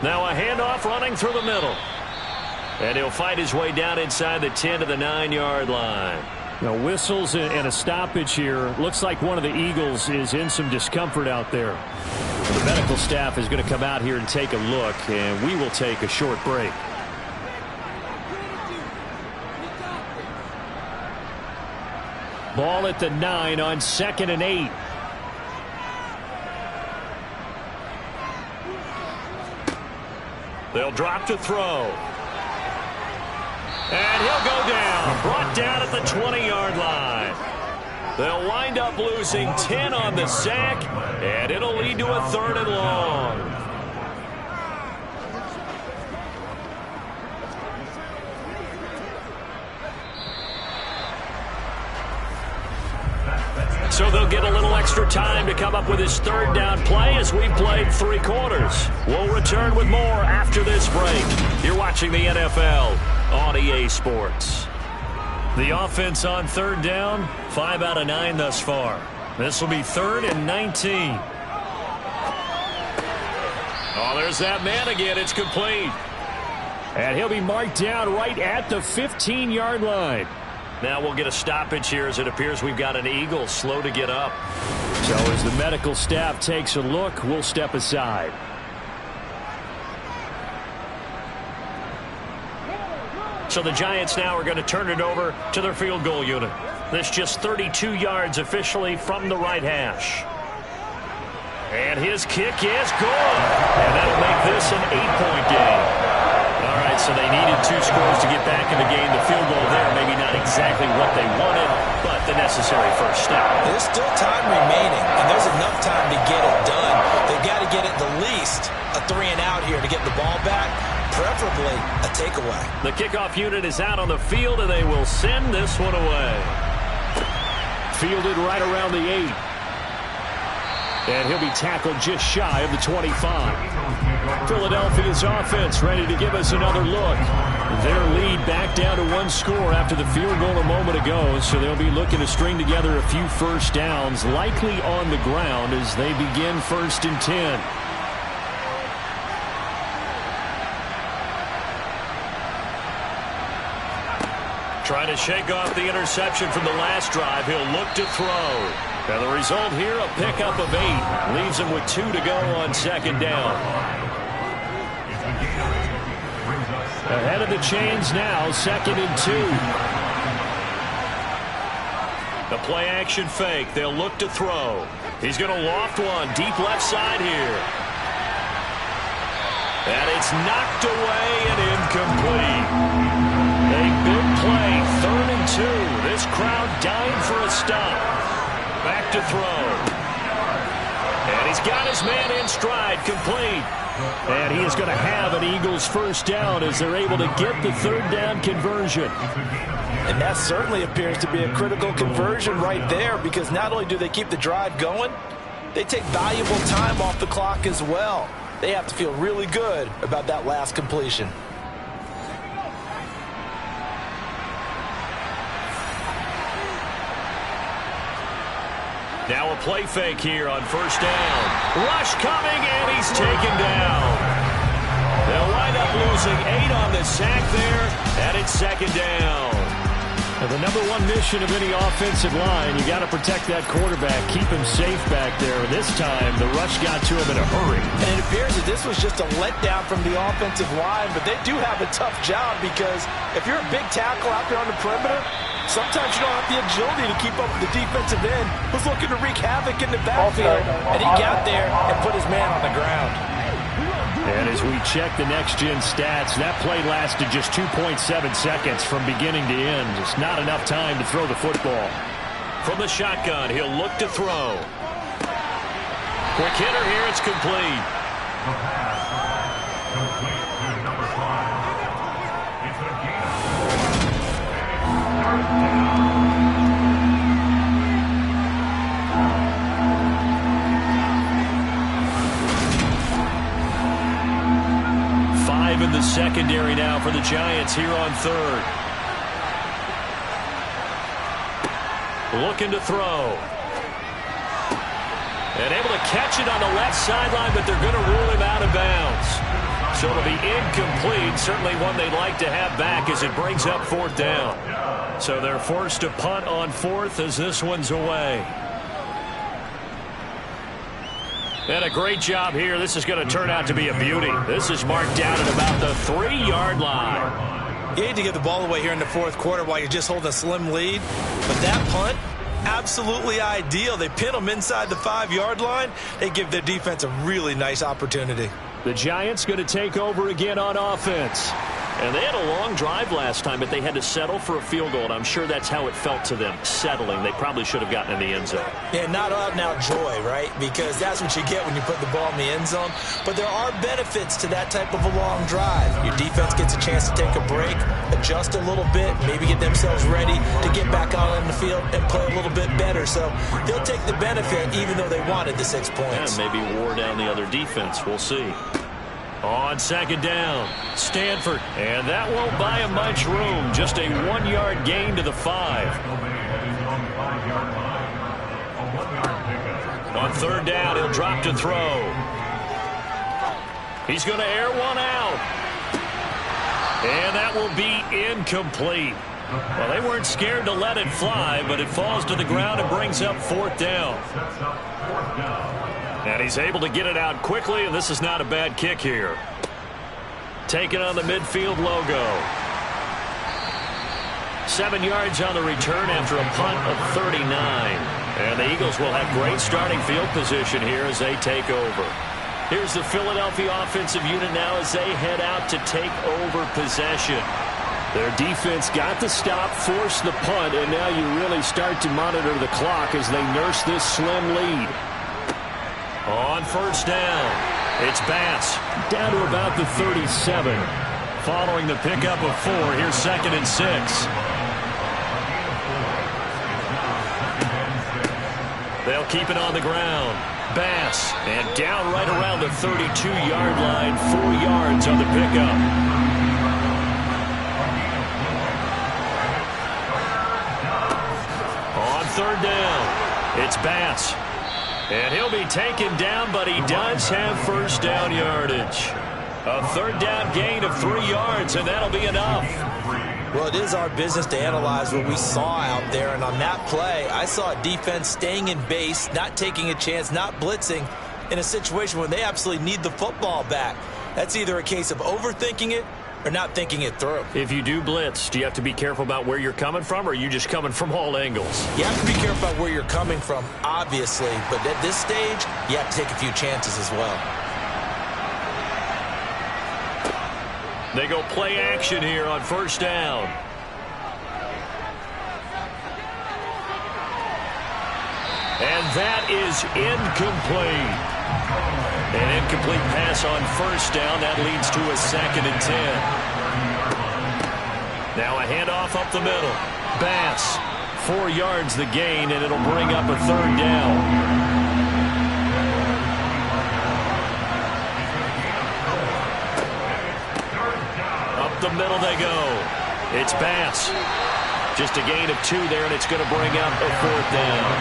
Now a handoff running through the middle. And he'll fight his way down inside the 10 to the 9-yard line. Now whistles and a stoppage here. Looks like one of the Eagles is in some discomfort out there. The medical staff is going to come out here and take a look, and we will take a short break. Ball at the 9 on 2nd and 8. They'll drop to throw. And he'll go down. Brought down at the 20-yard line. They'll wind up losing 10 on the sack, and it'll lead to a 3rd and long. So they'll get a little extra time to come up with his 3rd down play as we've played 3 quarters. We'll return with more after this break. You're watching the NFL on EA Sports. The offense on 3rd down, 5 out of 9 thus far. This will be 3rd and 19. Oh, there's that man again. It's complete. And he'll be marked down right at the 15-yard line. Now we'll get a stoppage here as it appears we've got an Eagle slow to get up. So as the medical staff takes a look, we'll step aside. So the Giants now are going to turn it over to their field goal unit. This just 32 yards officially from the right hash. And his kick is good. And that'll make this an 8-point game. All right, so they needed 2 scores to get back in the game. The field goal there, maybe not exactly what they wanted, but the necessary first step. There's still time remaining, and there's enough time to get it done. They've got to get at the least a 3-and-out here to get the ball back, preferably a takeaway. The kickoff unit is out on the field, and they will send this one away. Fielded right around the 8. And he'll be tackled just shy of the 25. Philadelphia's offense ready to give us another look. Their lead back down to 1 score after the field goal a moment ago, so they'll be looking to string together a few first downs, likely on the ground as they begin 1st and 10. Trying to shake off the interception from the last drive. He'll look to throw. And the result here, a pickup of 8. Leaves him with 2 to go on 2nd down. Ahead of the chains now, 2nd and 2. The play action fake. They'll look to throw. He's going to loft one deep left side here. And it's knocked away and incomplete. A big play, 3rd and 2. This crowd dying for a stop. Back to throw. And he's got his man in stride, complete. And he is going to have an Eagles first down as they're able to get the 3rd down conversion. And that certainly appears to be a critical conversion right there, because not only do they keep the drive going, they take valuable time off the clock as well. They have to feel really good about that last completion. Now a play fake here on first down. Rush coming, and he's taken down. They'll wind up losing 8 on the sack there, and it's second down. And the number one mission of any offensive line, you got to protect that quarterback, keep him safe back there. This time, the rush got to him in a hurry. And it appears that this was just a letdown from the offensive line, but they do have a tough job because if you're a big tackle out there on the perimeter, sometimes you don't have the agility to keep up with the defensive end who's looking to wreak havoc in the backfield. And he got there and put his man on the ground. And as we check the next-gen stats, that play lasted just 2.7 seconds from beginning to end. Just not enough time to throw the football. From the shotgun, he'll look to throw. Quick hitter here, it's complete. The pass, complete to number 5. It's a gain. Third down. 5 in the secondary now for the Giants here on third. Looking to throw. And able to catch it on the left sideline, but they're going to rule him out of bounds. So it'll be incomplete. Certainly one they'd like to have back as it brings up fourth down. So they're forced to punt on fourth as this one's away. And a great job here. This is going to turn out to be a beauty. This is marked down at about the 3-yard line. You hate to give the ball away here in the fourth quarter while you're just holding a slim lead. But that punt, absolutely ideal. They pin them inside the 5-yard line. They give their defense a really nice opportunity. The Giants going to take over again on offense. And they had a long drive last time, but they had to settle for a field goal. And I'm sure that's how it felt to them, settling. They probably should have gotten in the end zone. Yeah, not out and out joy, right? Because that's what you get when you put the ball in the end zone. But there are benefits to that type of a long drive. Your defense gets a chance to take a break, adjust a little bit, maybe get themselves ready to get back out on the field and play a little bit better. So they'll take the benefit even though they wanted the 6 points. And maybe wore down the other defense. We'll see. On second down, Stanford. And that won't buy him much room. Just a 1-yard gain to the 5. On third down, he'll drop to throw. He's going to air one out. And that will be incomplete. Well, they weren't scared to let it fly, but it falls to the ground and brings up fourth down. And he's able to get it out quickly, and this is not a bad kick here. Taking on the midfield logo. 7 yards on the return after a punt of 39. And the Eagles will have great starting field position here as they take over. Here's the Philadelphia offensive unit now as they head out to take over possession. Their defense got the stop, forced the punt, and now you really start to monitor the clock as they nurse this slim lead. On first down, it's Bass. Down to about the 37. Following the pickup of 4, here's 2nd and 6. They'll keep it on the ground. Bass, and down right around the 32-yard line, 4 yards on the pickup. On third down, it's Bass. And he'll be taken down, but he does have first down yardage. A third down gain of 3 yards, and that'll be enough. Well, it is our business to analyze what we saw out there. And on that play, I saw a defense staying in base, not taking a chance, not blitzing in a situation where they absolutely need the football back. That's either a case of overthinking it or not thinking it through. If you do blitz, do you have to be careful about where you're coming from, or are you just coming from all angles? You have to be careful about where you're coming from, obviously. But at this stage, you have to take a few chances as well. They go play action here on first down. And that is incomplete. An incomplete pass on first down. That leads to a 2nd and 10. Now a handoff up the middle. Bass, 4 yards the gain, and it'll bring up a third down. Up the middle they go. It's Bass. Just a gain of 2 there, and it's going to bring up a fourth down.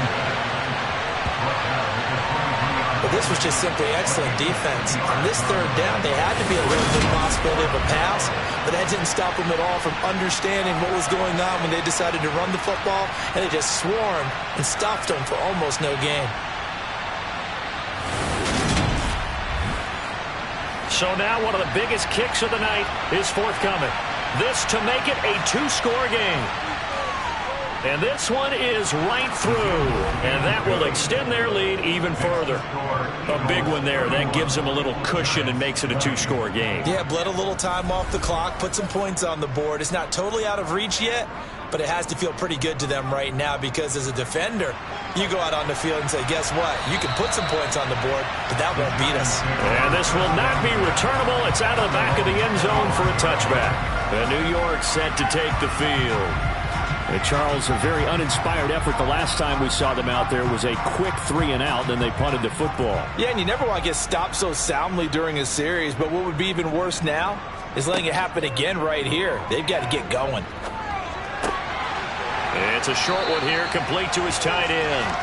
but this was just simply excellent defense. On this third down, they had to be a little bit possibility of a pass, but that didn't stop them at all from understanding what was going on when they decided to run the football, and they just swarmed and stopped them for almost no gain. So now one of the biggest kicks of the night is forthcoming. This to make it a 2-score game. And this one is right through. And that will extend their lead even further. A big one there. That gives them a little cushion and makes it a 2-score game. Yeah, bled a little time off the clock, put some points on the board. It's not totally out of reach yet, but it has to feel pretty good to them right now because as a defender, you go out on the field and say, guess what? You can put some points on the board, but that won't beat us. And this will not be returnable. It's out of the back of the end zone for a touchback. And New York set to take the field. And Charles, a very uninspired effort. The last time we saw them out there was a quick 3-and-out, then they punted the football. Yeah, and you never want to get stopped so soundly during a series, but what would be even worse now is letting it happen again right here. They've got to get going. It's a short one here, complete to his tight end.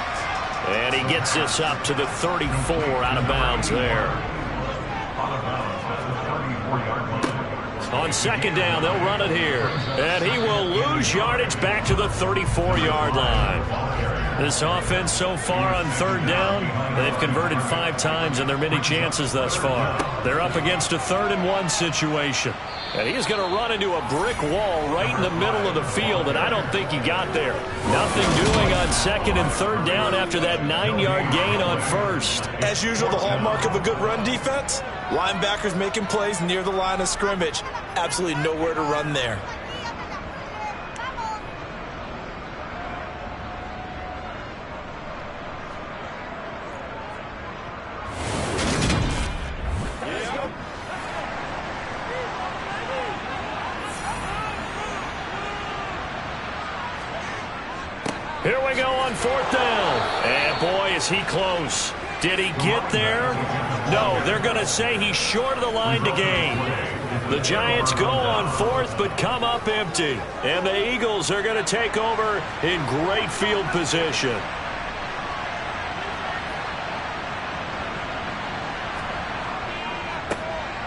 And he gets this up to the 34, out of bounds there. On second down, they'll run it here. And he will lose yardage back to the 34-yard line. This offense so far on third down, they've converted 5 times in their many chances thus far. They're up against a 3rd-and-1 situation. And he's going to run into a brick wall right in the middle of the field, and I don't think he got there. Nothing doing on 2nd and 3rd down after that 9-yard gain on 1st. As usual, the hallmark of a good run defense, linebackers making plays near the line of scrimmage. Absolutely nowhere to run there. Here we go on 4th down. And boy, is he close. Did he get there? No, they're going to say he's short of the line to gain. The Giants go on 4th, but come up empty. And the Eagles are going to take over in great field position.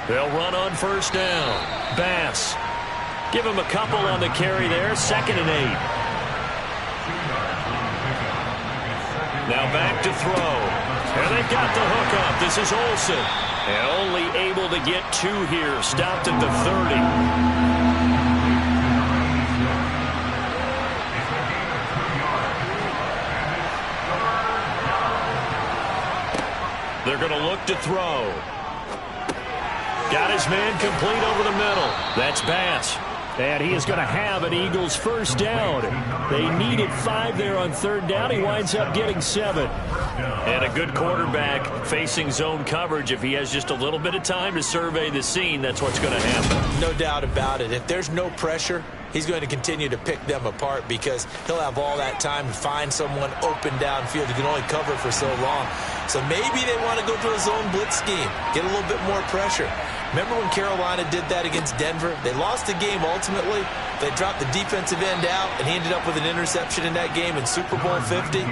They'll run on 1st down. Bass. Give him a couple on the carry there. 2nd and 8. Now back to throw. And they've got the hook up. This is Olsen. And only able to get 2 here. Stopped at the 30. They're going to look to throw. Got his man complete over the middle. That's Bass. And he is going to have an Eagles 1st down. They needed 5 there on 3rd down. He winds up getting 7. And a good quarterback facing zone coverage. If he has just a little bit of time to survey the scene, that's what's going to happen. No doubt about it. If there's no pressure, he's going to continue to pick them apart because he'll have all that time to find someone open downfield. He can only cover for so long. So maybe they want to go to a zone blitz scheme, get a little bit more pressure. Remember when Carolina did that against Denver? They lost the game ultimately. They dropped the defensive end out, and he ended up with an interception in that game in Super Bowl 50.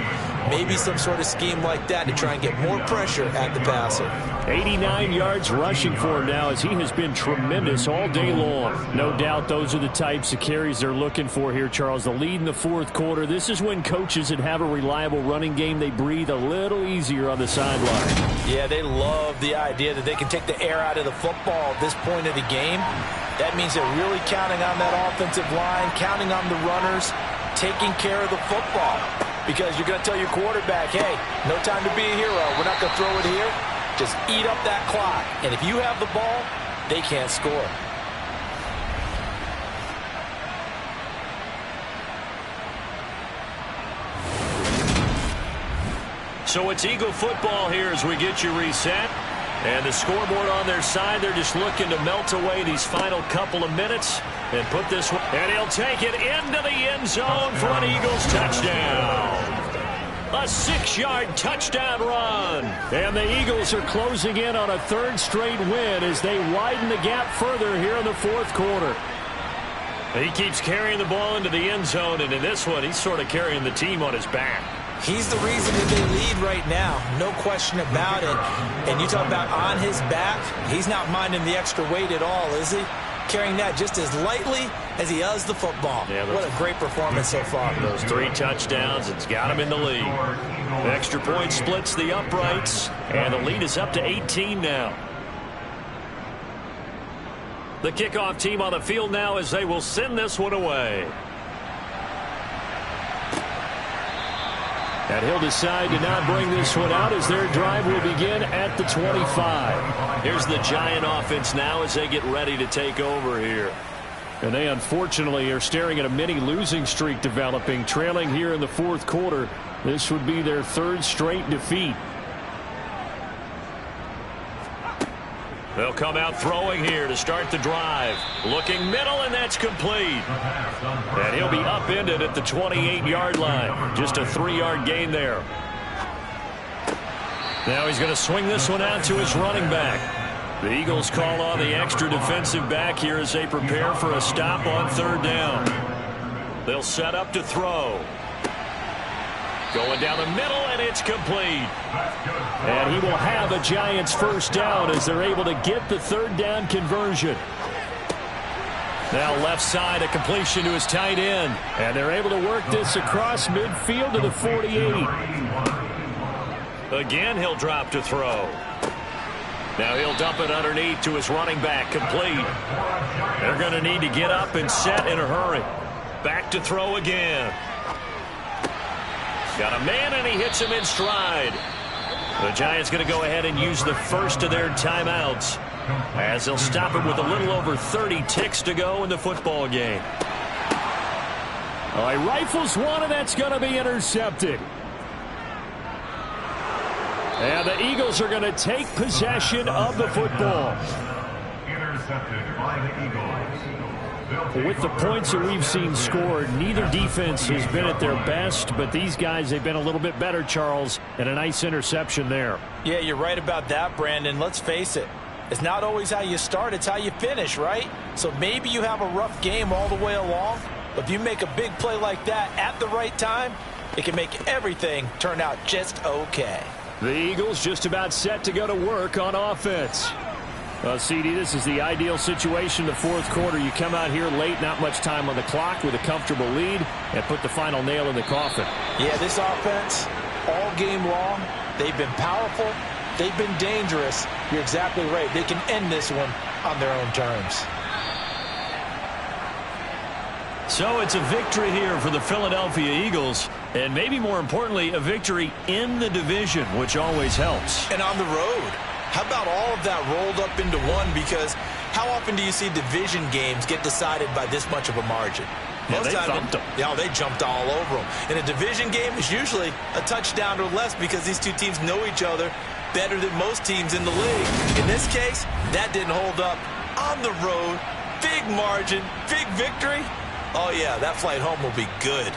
Maybe some sort of scheme like that to try and get more pressure at the passer. 89 yards rushing for him now as he has been tremendous all day long. No doubt those are the types of carries they're looking for here, Charles. The lead in the 4th quarter. This is when coaches that have a reliable running game, they breathe a little easier on the sideline. Yeah, they love the idea that they can take the air out of the football at this point of the game. That means they're really counting on that offensive line, counting on the runners, taking care of the football. Because you're going to tell your quarterback, hey, no time to be a hero. We're not going to throw it here. Just eat up that clock. And if you have the ball, they can't score. So it's Eagle football here as we get you reset. And the scoreboard on their side, they're just looking to melt away these final couple of minutes and put this one. And he'll take it into the end zone for an Eagles touchdown. A 6-yard touchdown run. And the Eagles are closing in on a 3rd straight win as they widen the gap further here in the 4th quarter. He keeps carrying the ball into the end zone, and in this one, he's sort of carrying the team on his back. He's the reason that they lead right now. No question about it. And you talk about on his back, he's not minding the extra weight at all, is he? Carrying that just as lightly as he does the football. Yeah, what a great performance so far. Those 3 touchdowns, it's got him in the lead. The extra point splits the uprights, and the lead is up to 18 now. The kickoff team on the field now as they will send this one away. And he'll decide to not bring this one out as their drive will begin at the 25. Here's the Giant offense now as they get ready to take over here. And they unfortunately are staring at a mini losing streak developing, trailing here in the 4th quarter. This would be their 3rd straight defeat. They'll come out throwing here to start the drive. Looking middle, and that's complete. And he'll be upended at the 28-yard line. Just a 3-yard gain there. Now he's going to swing this one out to his running back. The Eagles call on the extra defensive back here as they prepare for a stop on 3rd down. They'll set up to throw. Going down the middle, and it's complete. And he will have a Giants 1st down as they're able to get the 3rd down conversion. Now left side, a completion to his tight end. And they're able to work this across midfield to the 48. Again, he'll drop to throw. Now he'll dump it underneath to his running back, complete. They're going to need to get up and set in a hurry. Back to throw again. Got a man, and he hits him in stride. The Giants going to go ahead and use the first of their timeouts as they'll stop it with a little over 30 ticks to go in the football game. All right, rifles one, and that's going to be intercepted. And the Eagles are going to take possession of the football. Intercepted by the Eagles. With the points that we've seen scored, neither defense has been at their best, but these guys, they've been a little bit better, Charles, and a nice interception there. Yeah, you're right about that, Brandon. Let's face it. It's not always how you start, it's how you finish, right? So maybe you have a rough game all the way along, but if you make a big play like that at the right time, it can make everything turn out just okay. The Eagles just about set to go to work on offense. CD, this is the ideal situation, the 4th quarter. You come out here late, not much time on the clock with a comfortable lead, and put the final nail in the coffin. Yeah, this offense, all game long, they've been powerful, they've been dangerous. You're exactly right. They can end this one on their own terms. So it's a victory here for the Philadelphia Eagles, and maybe more importantly, a victory in the division, which always helps. And on the road. How about all of that rolled up into one? Because how often do you see division games get decided by this much of a margin? Yeah, they thumped them. Yeah, they jumped all over them. And a division game is usually a touchdown or less because these two teams know each other better than most teams in the league. In this case, that didn't hold up. On the road, big margin, big victory. Oh, yeah, that flight home will be good.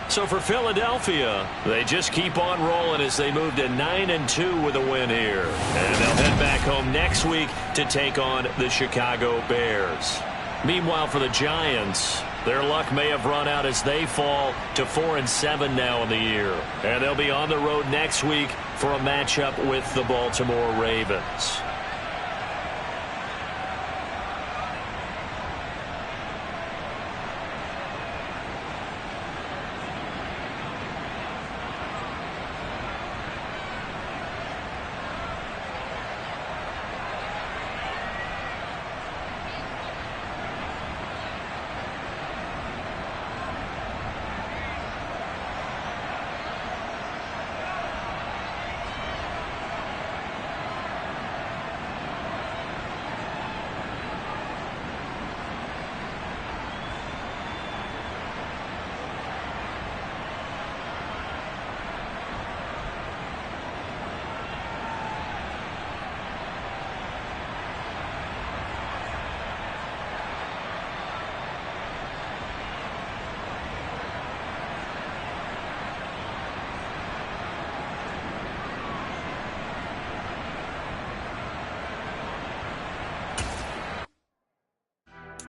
So for Philadelphia, they just keep on rolling as they move to 9-2 with a win here. And they'll head back home next week to take on the Chicago Bears. Meanwhile, for the Giants, their luck may have run out as they fall to 4-7 now in the year. And they'll be on the road next week for a matchup with the Baltimore Ravens.